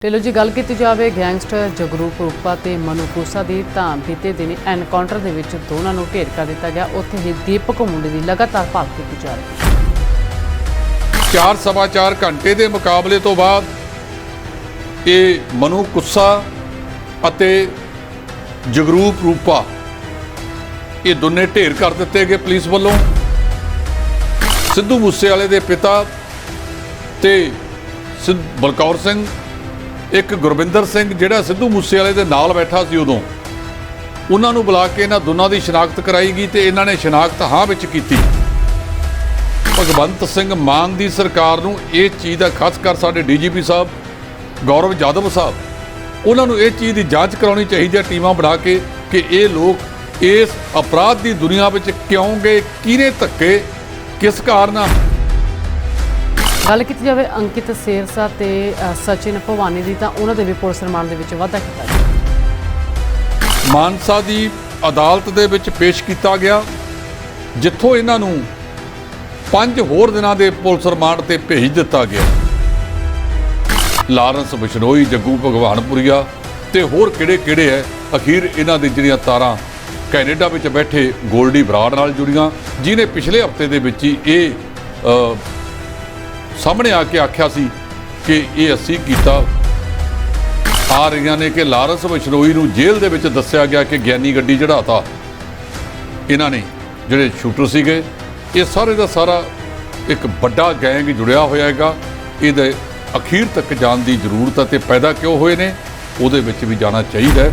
ਢਿੱਲੋਂ जी गल की जाए गैंगस्टर जगरूप रूपा ते मनु कूसा की तां बीते दिन एनकाउंटर दे विच दोनों नूं ढेर कर दिता गया। उत्थे ही दीपक मुंडे की लगातार भाल की जा रही है। 4-4.5 घंटे के मुकाबले तो बाद ये मनु कुस्सा अते जगरूप रूपा ये दोने ढेर कर दिते गए पुलिस वालों। सिद्धू मूसेवाले दे पिता ते बलकौर सिंह एक गुरविंदर सिंह जिहड़ा सिद्धू मूसेवाले दे नाल बैठा सी उदों उन्हां नूं बुला के इन्हां दोनों की शनाख्त कराई गई तो इन्हां ने शनाख्त हाँ विच कीती। भगवंत सिंह मान की सरकार नूं इस चीज़ का खास कर साडे DGP साहब गौरव यादव साहब उन्हां नूं इस चीज़ की जांच कराउणी चाहिए है टीमां बना के कि ये लोग इस अपराध की दुनिया विच क्यों गए, किहने धक्के किस कारण। गल की जाए अंकित सेरसा ते सचिन भवानी की तो उन्होंने भी पुलिस रिमांड के वाधा किया। मानसा की अदालत दे विच पेश किया गया जिथों इन्हां नूं 5 होर दिनां दे पुलिस रिमांड ते भेज दिता गया। लारंस बिशनोई, जग्गू भगवानपुरिया ते होर किहड़े है अखीर इन्हां दी जिहड़ियां तारां कैनेडा विच बैठे गोल्डी बराड़ नाल जुड़ियां, जिन्हें पिछले हफ्ते दे विच ही ये सामने आके आख्या सी कि ये असी कीता। आ रही ने कि लारंस बिशनोई नूं जेल दे विच दस्सिया गया कि ज्ञानी गड्डी चढ़ाता इन्हां ने जिहड़े शूटर सीगे। ये सारे का सारा एक बड़ा गैंग जुड़िया होया हैगा। इहदे अखीर तक जाण की जरूरत है ते पैदा क्यों होए ने उहदे विच भी जाना चाहिए।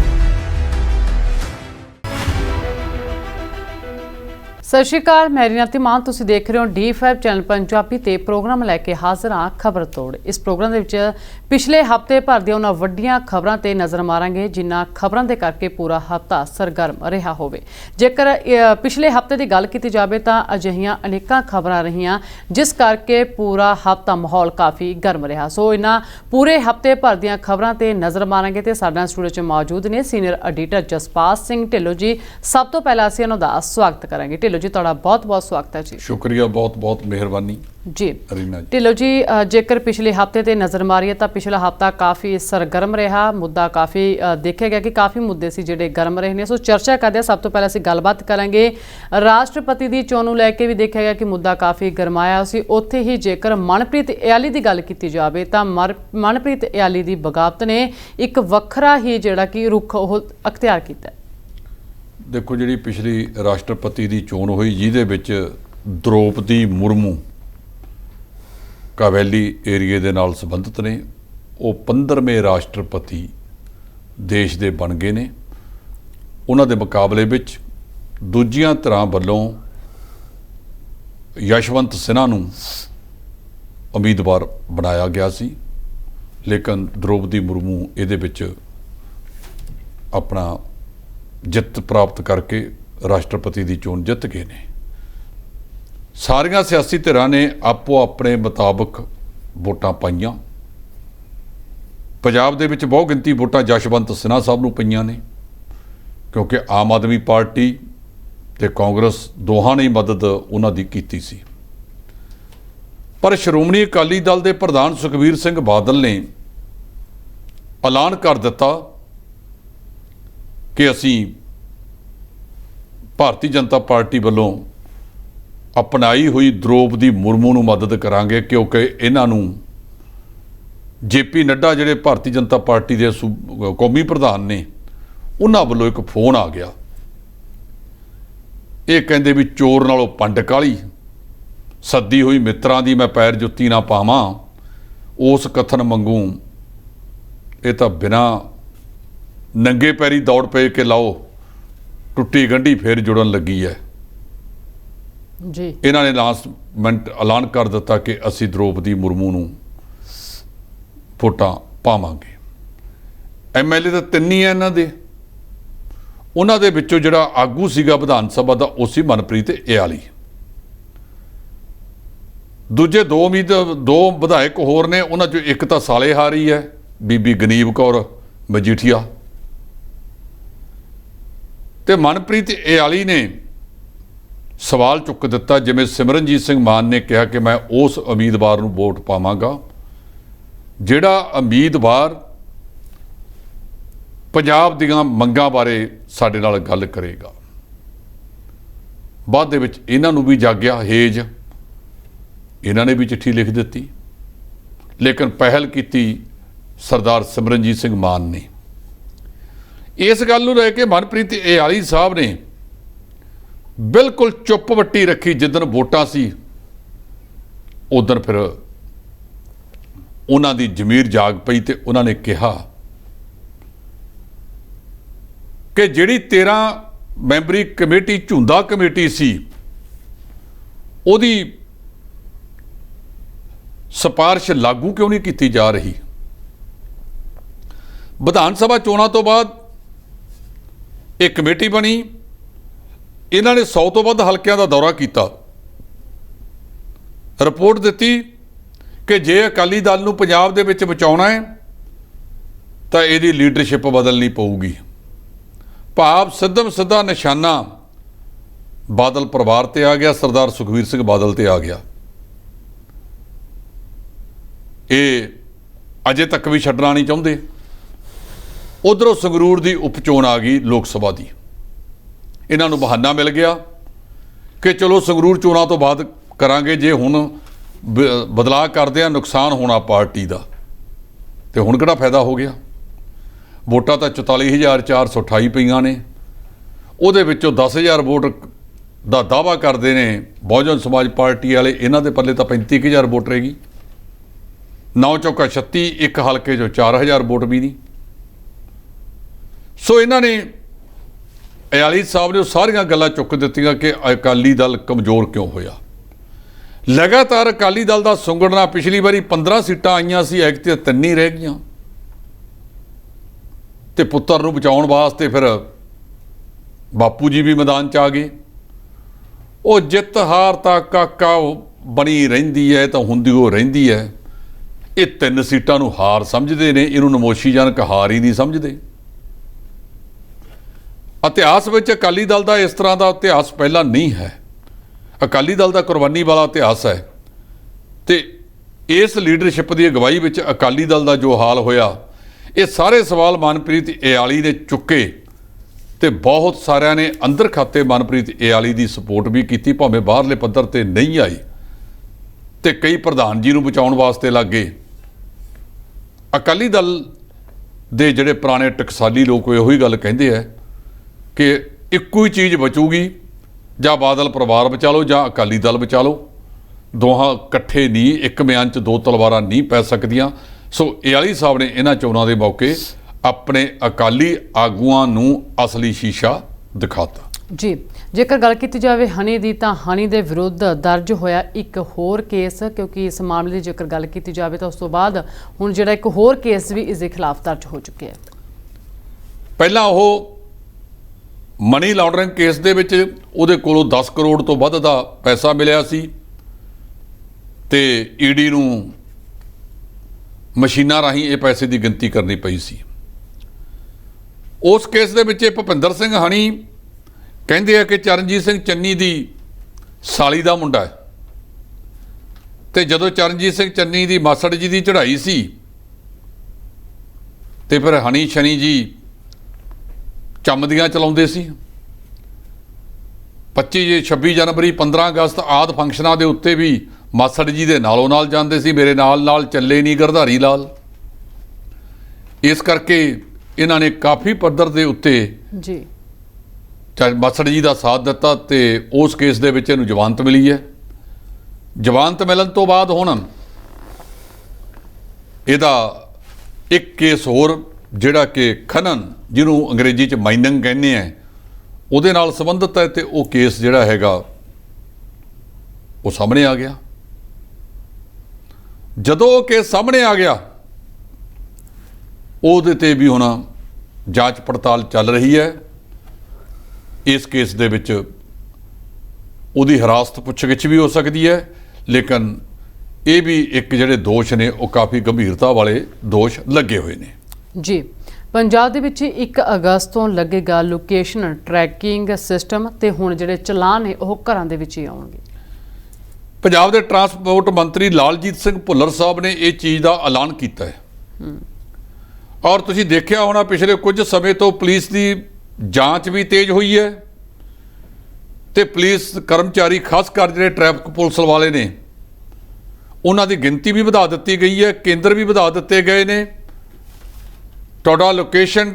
सत श्री अकाल, मैं रीना मान, तुसीं देख रहे हो D5 चैनल पंजाबी ते प्रोग्राम लैके हाजिर हाँ खबर तोड़। इस प्रोग्राम दे विच पिछले हफ्ते भर दी उन्हां वड्डियां खबरां ते नज़र मारांगे जिन्हां खबरां दे करके पूरा हफ्ता सरगर्म रहा होवे। जेकर पिछले हफ्ते की गल की जाए तो अजिहियां अनेकां खबरां रहियां जिस करके पूरा हफ्ता माहौल काफ़ी गर्म रहा। सो इन्हां पूरे हफ्ते भर दीयां खबरां ते नज़र मारांगे तो साडे नाल स्टूडियो च मौजूद ने सीनियर एडिटर जसपाल सिंह ढिल्लों जी। सब तो पहला असीं उन्हां दा स्वागत करांगे। ढिल्लों जी तुहाडा बहुत बहुत स्वागत है जी। शुक्रिया, बहुत बहुत मेहरबानी जी। रीना जी। ढिल्लों जी जेकर पिछले हफ्ते ते नज़र मारीए तो पिछला हफ्ता काफ़ी सरगर्म रहा। मुद्दा काफ़ी देखा गया कि काफ़ी मुद्दे से जिहड़े गर्म रहे ने। सो चर्चा करते सब तो पहले असीं गलबात करांगे राष्ट्रपति की चोण नूं लैके भी देखा गया कि मुद्दा काफ़ी गरमाया सी। उत्थे ही जेकर मनप्रीत इयाली की गल की जाए तो मनप्रीत इयाली की बगावत ने एक वखरा ही जिहड़ा कि रुख ओह अख्तियार किया। देखो जी पिछली राष्ट्रपति की चोण हुई जिहदे विच द्रौपदी मुर्मू कावैली एरिए दे नाल संबंधित ने, वो 15वें राष्ट्रपति देश दे बन गए ने। उन्हां दे मुकाबले विच दूजियां धिरां वल्लों यशवंत सिन्हा नूं उम्मीदवार बनाया गया सी, लेकिन द्रौपदी मुर्मू इहदे विच अपना जित प्राप्त करके राष्ट्रपति की चोण जित गए ने। सारियां सियासी धिरां ने आपो अपने मुताबिक वोटां पाईयां। पंजाब दे विच बहुत गिनती वोटां जशवंत सिन्हा साहब नूं पईयां ने, क्योंकि आम आदमी पार्टी ते कांग्रेस दोहां ने मदद उन्हां दी कीती सी। पर श्रोमणी अकाली दल दे प्रधान सुखबीर सिंह बादल ने ऐलान कर दिता कि असी भारतीय जनता पार्टी वालों अपनाई हुई द्रौपदी मुर्मू नूं मदद करांगे, क्योंकि इन्हां नूं JP नड्डा जिहड़े भारतीय जनता पार्टी के कौमी प्रधान ने उन्हां वालों एक फोन आ गया। ये कहंदे भी चोर नालों पंड काली, सद्दी हुई मित्रां दी मैं पैर जुत्ती ना पावां, उस कथन मंगू ये तां बिना नंगे पैरी दौड़ पे के लाओ टुट्टी गंढी फिर जुड़न लगी है जी। इन्हां ने लास्ट मिनट ऐलान कर दिता कि असी द्रौपदी मुर्मू नूं वोटां पावांगे। MLA तो 3 ही है इन्हां दे, उन्हां दे विचों जिहड़ा आगू सीगा विधान सभा दा ਉਹ ਸੀ मनप्रीत इयाली। दूजे दो विधायक होर ने, उन्हां चों एक तां सालेहार ही है बीबी गनीब कौर मजीठीआ, ते मनप्रीत इयाली ने सवाल चुक दिता जिवें सिमरनजीत सिंह मान ने कहा कि मैं उस उम्मीदवार नूं वोट पावांगा जिहड़ा उम्मीदवार ਪੰਜਾਬ ਦੀਆਂ ਮੰਗਾਂ ਬਾਰੇ ਸਾਡੇ ਨਾਲ ਗੱਲ ਕਰੇਗਾ। ਬਾਅਦ ਦੇ ਵਿੱਚ ਇਹਨਾਂ ਨੂੰ ਵੀ ਜਾਗਿਆ ਹੇਜ, ਇਹਨਾਂ ਨੇ ਵੀ ਚਿੱਠੀ ਲਿਖ ਦਿੱਤੀ, ਲੇਕਿਨ ਪਹਿਲ ਕੀਤੀ ਸਰਦਾਰ ਸਿਮਰਨਜੀਤ ਸਿੰਘ ਮਾਨ ਨੇ। ਇਸ ਗੱਲ ਨੂੰ ਲੈ ਕੇ ਮਨਪ੍ਰੀਤ ਇਆਲੀ ਸਾਹਿਬ ਨੇ ਬਿਲਕੁਲ ਚੁੱਪ ਵੱਟੀ ਰੱਖੀ। ਜਿੱਦਣ ਵੋਟਾਂ ਸੀ ਉਦੋਂ ਫਿਰ ਉਹਨਾਂ ਦੀ ਜ਼ਮੀਰ ਜਾਗ ਪਈ ਤੇ ਉਹਨਾਂ ਨੇ ਕਿਹਾ ਕਿ ਜਿਹੜੀ 13 ਮੈਂਬਰੀ ਕਮੇਟੀ ਝੁੰਦਾ ਕਮੇਟੀ ਸੀ ਉਹਦੀ ਸਿਫਾਰਿਸ਼ ਲਾਗੂ ਕਿਉਂ ਨਹੀਂ ਕੀਤੀ ਜਾ ਰਹੀ। ਵਿਧਾਨ ਸਭਾ ਚੋਣਾਂ ਤੋਂ ਬਾਅਦ ਇਹ ਕਮੇਟੀ ਬਣੀ, ਇਹਨਾਂ ਨੇ 100 ਤੋਂ ਵੱਧ ਹਲਕਿਆਂ ਦਾ ਦੌਰਾ ਕੀਤਾ, ਰਿਪੋਰਟ ਦਿੱਤੀ ਕਿ ਜੇ ਅਕਾਲੀ ਦਲ ਨੂੰ ਪੰਜਾਬ ਦੇ ਵਿੱਚ ਬਚਾਉਣਾ ਹੈ ਤਾਂ ਇਹਦੀ ਲੀਡਰਸ਼ਿਪ ਬਦਲਣੀ ਪਊਗੀ। ਭਾਵ ਸਿੱਧਾ ਨਿਸ਼ਾਨਾ ਬਾਦਲ ਪਰਿਵਾਰ ਤੇ ਆ ਗਿਆ, ਸਰਦਾਰ ਸੁਖਬੀਰ ਸਿੰਘ ਬਾਦਲ ਤੇ ਆ ਗਿਆ। ਇਹ ਅਜੇ ਤੱਕ ਵੀ ਛੱਡਣਾ ਨਹੀਂ ਚਾਹੁੰਦੇ। ਉਧਰੋਂ ਸੰਗਰੂਰ ਦੀ ਉਪਚੋਣ ਆ ਗਈ ਲੋਕ ਸਭਾ ਦੀ। ਇਹਨਾਂ ਨੂੰ ਬਹਾਨਾ ਮਿਲ ਗਿਆ ਕਿ ਚਲੋ ਸੰਗਰੂਰ ਚੋਣਾਂ ਤੋਂ ਬਾਅਦ ਕਰਾਂਗੇ, ਜੇ ਹੁਣ ਬਦਲਾਅ ਕਰਦੇ ਆ ਨੁਕਸਾਨ ਹੋਣਾ ਪਾਰਟੀ ਦਾ। ਤੇ ਹੁਣ ਕਿਹੜਾ ਫਾਇਦਾ ਹੋ ਗਿਆ। ਵੋਟਾਂ ਤਾਂ 44,428 ਪਈਆਂ ਨੇ, ਉਹਦੇ ਵਿੱਚੋਂ 10,000 ਵੋਟ ਦਾ ਦਾਅਵਾ ਕਰਦੇ ਨੇ ਬਹੁਜਨ ਸਮਾਜ ਪਾਰਟੀ ਵਾਲੇ, ਇਹਨਾਂ ਦੇ ਪੱਲੇ ਤਾਂ 35,000 ਵੋਟ ਰਹੇਗੀ। 9 ਚੌਕਾ 36, ਇੱਕ ਹਲਕੇ 'ਚੋਂ 4,000 ਵੋਟ ਵੀ ਨਹੀਂ। ਸੋ ਇਹਨਾਂ ਨੇ ਇਆਲੀ ਸਾਹਿਬ ਨੇ ਉਹ ਸਾਰੀਆਂ ਗੱਲਾਂ ਚੁੱਕ ਦਿੱਤੀਆਂ ਕਿ ਅਕਾਲੀ ਦਲ ਕਮਜ਼ੋਰ ਕਿਉਂ ਹੋਇਆ। ਲਗਾਤਾਰ ਅਕਾਲੀ ਦਲ ਦਾ ਸੁੰਗੜਨਾ, ਪਿਛਲੀ ਵਾਰੀ 15 ਸੀਟਾਂ ਆਈਆਂ ਸੀ, ਐਤਕੀ 3 ਹੀ ਰਹਿ ਗਈਆਂ। ਤੇ ਪੁੱਤਰ ਨੂੰ ਬਚਾਉਣ ਵਾਸਤੇ ਫਿਰ ਬਾਪੂ ਜੀ ਵੀ ਮੈਦਾਨ 'ਚ ਆ ਗਏ। ਉਹ ਜਿੱਤ ਹਾਰ ਤਾਂ ਕਾਕਾ ਬਣੀ ਰਹਿੰਦੀ ਹੈ, ਤਾਂ ਹੁੰਦੀ ਉਹ ਰਹਿੰਦੀ ਹੈ। ਇਹ 3 ਸੀਟਾਂ ਨੂੰ ਹਾਰ ਸਮਝਦੇ ਨੇ, ਇਹਨੂੰ ਨਮੋਸ਼ੀਜਨਕ ਹਾਰ ਹੀ ਨਹੀਂ ਸਮਝਦੇ। ਇਤਿਹਾਸ ਵਿੱਚ ਅਕਾਲੀ ਦਲ ਦਾ ਇਸ ਤਰ੍ਹਾਂ ਦਾ ਇਤਿਹਾਸ ਪਹਿਲਾਂ ਨਹੀਂ ਹੈ। ਅਕਾਲੀ ਦਲ ਦਾ ਕੁਰਬਾਨੀ ਵਾਲਾ ਇਤਿਹਾਸ ਹੈ ਤੇ ਇਸ ਲੀਡਰਸ਼ਿਪ ਦੀ ਅਗਵਾਈ ਵਿੱਚ ਅਕਾਲੀ ਦਲ ਦਾ ਜੋ ਹਾਲ ਹੋਇਆ, ਇਹ ਸਾਰੇ ਸਵਾਲ ਮਨਪ੍ਰੀਤ ਇਆਲੀ ਨੇ ਚੁੱਕੇ ਤੇ ਬਹੁਤ ਸਾਰਿਆਂ ਨੇ ਅੰਦਰ ਖਾਤੇ ਮਨਪ੍ਰੀਤ ਇਆਲੀ ਦੀ ਸਪੋਰਟ ਵੀ ਕੀਤੀ, ਭਾਵੇਂ ਬਾਹਰਲੇ ਪੱਧਰ ਤੇ ਨਹੀਂ ਆਈ। ਤੇ ਕਈ ਪ੍ਰਧਾਨ ਜੀ ਨੂੰ ਬਚਾਉਣ ਵਾਸਤੇ ਲੱਗ ਗਏ। ਅਕਾਲੀ ਦਲ ਦੇ ਜਿਹੜੇ ਪੁਰਾਣੇ ਟਕਸਾਲੀ ਲੋਕ ਇਹੋ ਹੀ ਗੱਲ ਕਹਿੰਦੇ ਆ ਕਿ ਇੱਕੋ ਹੀ ਚੀਜ਼ ਬਚੂਗੀ, ਜਾਂ ਬਾਦਲ ਪਰਿਵਾਰ ਬਚਾ ਲਓ ਜਾਂ ਅਕਾਲੀ ਦਲ ਬਚਾ ਲਓ। ਦੋਹਾਂ ਇਕੱਠੇ ਨਹੀਂ, ਇੱਕ ਮਿਆਨ 'ਚ 2 ਤਲਵਾਰਾਂ ਨਹੀਂ ਪੈ ਸਕਦੀਆਂ। ਸੋ ਇਆਲੀ ਸਾਹਿਬ ਨੇ ਇਹਨਾਂ ਚੋਣਾਂ ਦੇ ਮੌਕੇ ਆਪਣੇ ਅਕਾਲੀ ਆਗੂਆਂ ਨੂੰ ਅਸਲੀ ਸ਼ੀਸ਼ਾ ਦਿਖਾਤਾ। ਜੀ, ਜੇਕਰ ਗੱਲ ਕੀਤੀ ਜਾਵੇ ਹਨੀ ਦੀ, ਤਾਂ ਹਨੀ ਦੇ ਵਿਰੁੱਧ ਦਰਜ ਹੋਇਆ ਇੱਕ ਹੋਰ ਕੇਸ, ਕਿਉਂਕਿ ਇਸ ਮਾਮਲੇ ਦੀ ਜੇਕਰ ਗੱਲ ਕੀਤੀ ਜਾਵੇ ਤਾਂ ਉਸ ਤੋਂ ਬਾਅਦ ਹੁਣ ਜਿਹੜਾ ਇੱਕ ਹੋਰ ਕੇਸ ਵੀ ਇਸ ਦੇ ਖਿਲਾਫ ਦਰਜ ਹੋ ਚੁੱਕਿਆ ਹੈ। ਪਹਿਲਾਂ ਉਹ ਮਨੀ ਲਾਂਡਰਿੰਗ ਕੇਸ ਦੇ ਵਿੱਚ ਉਹਦੇ ਕੋਲੋਂ 10 ਕਰੋੜ ਤੋਂ ਵੱਧ ਦਾ ਪੈਸਾ ਮਿਲਿਆ ਸੀ ਤੇ ਈਡੀ ਨੂੰ ਮਸ਼ੀਨਾਂ ਰਾਹੀਂ ਇਹ ਪੈਸੇ ਦੀ ਗਿਣਤੀ ਕਰਨੀ ਪਈ ਸੀ। ਉਸ ਕੇਸ ਦੇ ਵਿੱਚ ਭੁਪਿੰਦਰ ਸਿੰਘ ਹਣੀ ਕਹਿੰਦੇ ਆ ਕਿ ਚਰਨਜੀਤ ਸਿੰਘ ਚੰਨੀ ਦੀ ਸਾਲੀ ਦਾ ਮੁੰਡਾ ਹੈ ਤੇ ਜਦੋਂ ਚਰਨਜੀਤ ਸਿੰਘ ਚੰਨੀ ਦੀ ਮਾਸੜ ਜੀ ਦੀ ਚੜ੍ਹਾਈ ਸੀ ਤੇ ਫਿਰ ਹਣੀ ਸ਼ਨੀ ਜੀ ਚੰਮਦੀਆਂ ਚਲਾਉਂਦੇ ਸੀ। 26 ਜਨਵਰੀ 15 ਅਗਸਤ ਆਦਿ ਫੰਕਸ਼ਨਾਂ ਦੇ ਉੱਤੇ ਵੀ ਮਾਸੜ ਜੀ ਦੇ ਨਾਲੋਂ ਨਾਲ ਜਾਂਦੇ ਸੀ। ਮੇਰੇ ਨਾਲ ਚੱਲੇ ਨਹੀਂ ਗਰਧਾਰੀ ਲਾਲ। ਇਸ ਕਰਕੇ ਇਹਨਾਂ ਨੇ ਕਾਫੀ ਪੱਧਰ ਦੇ ਉੱਤੇ ਜੀ ਮਾਸੜ ਜੀ ਦਾ ਸਾਥ ਦਿੱਤਾ ਤੇ ਉਸ ਕੇਸ ਦੇ ਵਿੱਚ ਇਹਨੂੰ ਜ਼ਮਾਨਤ ਮਿਲੀ ਹੈ। ਜ਼ਮਾਨਤ ਮਿਲਣ ਤੋਂ ਬਾਅਦ ਹੁਣ ਇਹਦਾ ਇੱਕ ਕੇਸ ਹੋਰ, ਜਿਹੜਾ ਕਿ ਖਨਨ, ਜਿਹਨੂੰ ਅੰਗਰੇਜ਼ੀ 'ਚ ਮਾਈਨਿੰਗ ਕਹਿੰਦੇ ਆ, ਉਹਦੇ ਨਾਲ ਸੰਬੰਧਿਤ ਹੈ ਤੇ ਉਹ ਕੇਸ ਜਿਹੜਾ ਹੈਗਾ ਉਹ ਸਾਹਮਣੇ ਆ ਗਿਆ। ਜਦੋਂ ਉਹ ਕੇਸ ਸਾਹਮਣੇ ਆ ਗਿਆ, ਉਹਦੇ ਤੇ ਵੀ ਹੁਣ ਜਾਂਚ ਪੜਤਾਲ ਚੱਲ ਰਹੀ ਹੈ। ਇਸ ਕੇਸ ਦੇ ਵਿੱਚ ਉਹਦੀ ਹਿਰਾਸਤ ਪੁੱਛਗਿੱਛ ਵੀ ਹੋ ਸਕਦੀ ਹੈ, ਲੇਕਿਨ ਇਹ ਵੀ ਇੱਕ ਜਿਹੜੇ ਦੋਸ਼ ਨੇ ਉਹ ਕਾਫੀ ਗੰਭੀਰਤਾ ਵਾਲੇ ਦੋਸ਼ ਲੱਗੇ ਹੋਏ ਨੇ। ਜੀ, ਪੰਜਾਬ ਦੇ ਵਿੱਚ 1 ਅਗਸਤ ਤੋਂ ਲੱਗੇਗਾ ਲੋਕੇਸ਼ਨ ਟਰੈਕਿੰਗ ਸਿਸਟਮ ਤੇ ਹੁਣ ਜਿਹੜੇ ਚਲਾਨ ਨੇ ਉਹ ਘਰਾਂ ਦੇ ਵਿੱਚ ਹੀ ਆਉਣਗੇ। ਪੰਜਾਬ ਦੇ ਟਰਾਂਸਪੋਰਟ ਮੰਤਰੀ ਲਾਲਜੀਤ ਸਿੰਘ ਭੁੱਲਰ ਸਾਹਿਬ ਨੇ ਇਹ ਚੀਜ਼ ਦਾ ਐਲਾਨ ਕੀਤਾ ਹੈ। ਔਰ ਤੁਸੀਂ ਦੇਖਿਆ ਹੋਣਾ ਪਿਛਲੇ ਕੁਝ ਸਮੇਂ ਤੋਂ ਪੁਲਿਸ ਦੀ ਜਾਂਚ ਵੀ ਤੇਜ਼ ਹੋਈ ਹੈ ਤੇ ਪੁਲਿਸ ਕਰਮਚਾਰੀ ਖਾਸ ਕਰ ਜਿਹੜੇ ਟ੍ਰੈਫਿਕ ਪੁਲਿਸ ਵਾਲੇ ਨੇ ਉਹਨਾਂ ਦੀ ਗਿਣਤੀ ਵੀ ਵਧਾ ਦਿੱਤੀ ਗਈ ਹੈ, ਕੇਂਦਰ ਵੀ ਵਧਾ ਦਿੱਤੇ ਗਏ ਨੇ। ਤੁਹਾਡਾ ਲੋਕੇਸ਼ਨ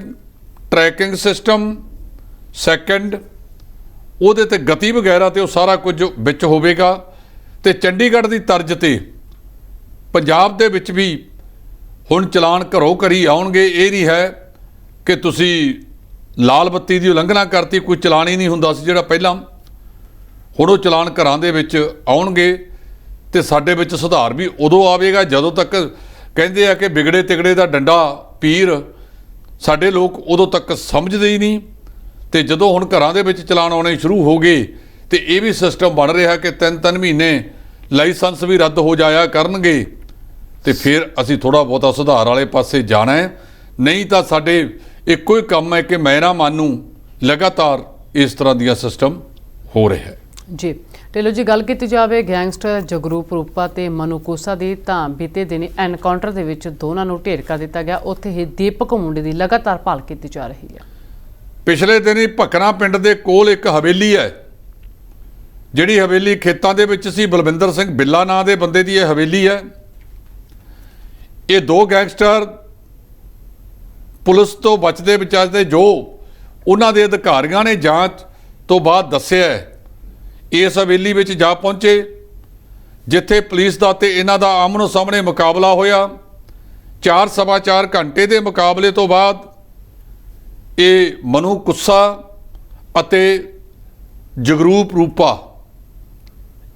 ਟਰੈਕਿੰਗ ਸਿਸਟਮ, ਸੈਕੰਡ ਉਹਦੇ ਤੇ ਗਤੀ ਵਗੈਰਾ ਤੇ ਉਹ ਸਾਰਾ ਕੁਝ ਵਿੱਚ ਹੋਵੇਗਾ। ਤੇ ਚੰਡੀਗੜ੍ਹ ਦੀ ਤਰਜ਼ ਤੇ ਪੰਜਾਬ ਦੇ ਵਿੱਚ ਵੀ ਹੁਣ ਚਲਾਨ ਘਰੋਂ ਘਰੀ ਆਉਣਗੇ। ਇਹ ਨਹੀਂ ਹੈ ਕਿ ਤੁਸੀਂ ਲਾਲ ਬੱਤੀ ਦੀ ਉਲੰਘਣਾ ਕਰਤੀ, ਕੋਈ ਚਲਾਨ ਹੀ ਨਹੀਂ ਹੁੰਦਾ ਸੀ ਜਿਹੜਾ ਪਹਿਲਾਂ। ਹੁਣ ਉਹ ਚਲਾਨ ਘਰਾਂ ਦੇ ਵਿੱਚ ਆਉਣਗੇ ਤੇ ਸਾਡੇ ਵਿੱਚ ਸੁਧਾਰ ਵੀ ਉਦੋਂ ਆਵੇਗਾ ਜਦੋਂ ਤੱਕ ਕਹਿੰਦੇ ਆ ਕਿ ਵਿਗੜੇ ਤਿਗੜੇ ਦਾ ਡੰਡਾ ਪੀਰ, ਸਾਡੇ ਲੋਕ ਉਦੋਂ ਤੱਕ ਸਮਝਦੇ ਹੀ ਨਹੀਂ। ਤੇ ਜਦੋਂ ਹੁਣ ਘਰਾਂ ਦੇ ਵਿੱਚ ਚਲਾਨ ਆਉਣੇ ਸ਼ੁਰੂ ਹੋ ਗਏ ਤੇ ਇਹ ਵੀ ਸਿਸਟਮ ਬਣ ਰਿਹਾ ਕਿ 3-3 ਮਹੀਨੇ ਲਾਇਸੈਂਸ ਵੀ ਰੱਦ ਹੋ ਜਾਇਆ ਕਰਨਗੇ ਤੇ ਫਿਰ ਅਸੀਂ ਥੋੜ੍ਹਾ ਬਹੁਤਾ ਸੁਧਾਰ ਵਾਲੇ ਪਾਸੇ ਜਾਣਾ ਹੈ। ਨਹੀਂ ਤਾਂ ਸਾਡੇ ਇੱਕੋ ਹੀ ਕੰਮ ਹੈ ਕਿ ਮੈਂ ਨਾ ਮੰਨੂ, ਲਗਾਤਾਰ ਇਸ ਤਰ੍ਹਾਂ ਦੀਆਂ ਸਿਸਟਮ ਹੋ ਰਿਹਾ ਹੈ। ਜੀ ਢਿੱਲੋਂ ਜੀ, ਗੱਲ ਕੀਤੀ ਜਾਵੇ ਗੈਂਗਸਟਰ ਜਗਰੂਪ ਰੂਪਾ ਤੇ ਮਨੂ ਕੂਸਾ ਦੀ, ਤਾਂ ਬੀਤੇ ਦਿਨ ਐਨਕਾਊਂਟਰ ਦੇ ਵਿੱਚ ਦੋਨਾਂ ਨੂੰ ਢੇਰ ਕਰ ਦਿੱਤਾ ਗਿਆ। ਉੱਥੇ ਹੀ ਦੀਪਕ ਮੁੰਡੇ ਦੀ ਲਗਾਤਾਰ ਭਾਲ ਕੀਤੀ ਜਾ ਰਹੀ ਹੈ। ਪਿਛਲੇ ਦਿਨੀ ਭਕਨਾ ਪਿੰਡ ਦੇ ਕੋਲ ਇੱਕ ਹਵੇਲੀ ਹੈ, ਜਿਹੜੀ ਹਵੇਲੀ ਖੇਤਾਂ ਦੇ ਵਿੱਚ ਸੀ। ਬਲਵਿੰਦਰ ਸਿੰਘ ਬਿੱਲਾ ਨਾਂ ਦੇ ਬੰਦੇ ਦੀ ਇਹ ਹਵੇਲੀ ਹੈ। ਇਹ ਦੋ ਗੈਂਗਸਟਰ ਪੁਲਿਸ ਤੋਂ ਬਚਦੇ ਬਚਾਉਂਦੇ, ਜੋ ਉਹਨਾਂ ਦੇ ਅਧਿਕਾਰੀਆਂ ਨੇ ਜਾਂਚ ਤੋਂ ਬਾਅਦ ਦੱਸਿਆ, ਇਸ ਹਵੇਲੀ ਵਿੱਚ ਜਾ ਪਹੁੰਚੇ ਜਿੱਥੇ ਪੁਲਿਸ ਦਾ ਤੇ ਇਹਨਾਂ ਦਾ ਆਮਨੋ ਸਾਹਮਣੇ ਮੁਕਾਬਲਾ ਹੋਇਆ। 4-4.25 ਘੰਟੇ ਦੇ ਮੁਕਾਬਲੇ ਤੋਂ ਬਾਅਦ ਇਹ ਮਨੂ ਕੁੱਸਾ ਅਤੇ ਜਗਰੂਪ ਰੂਪਾ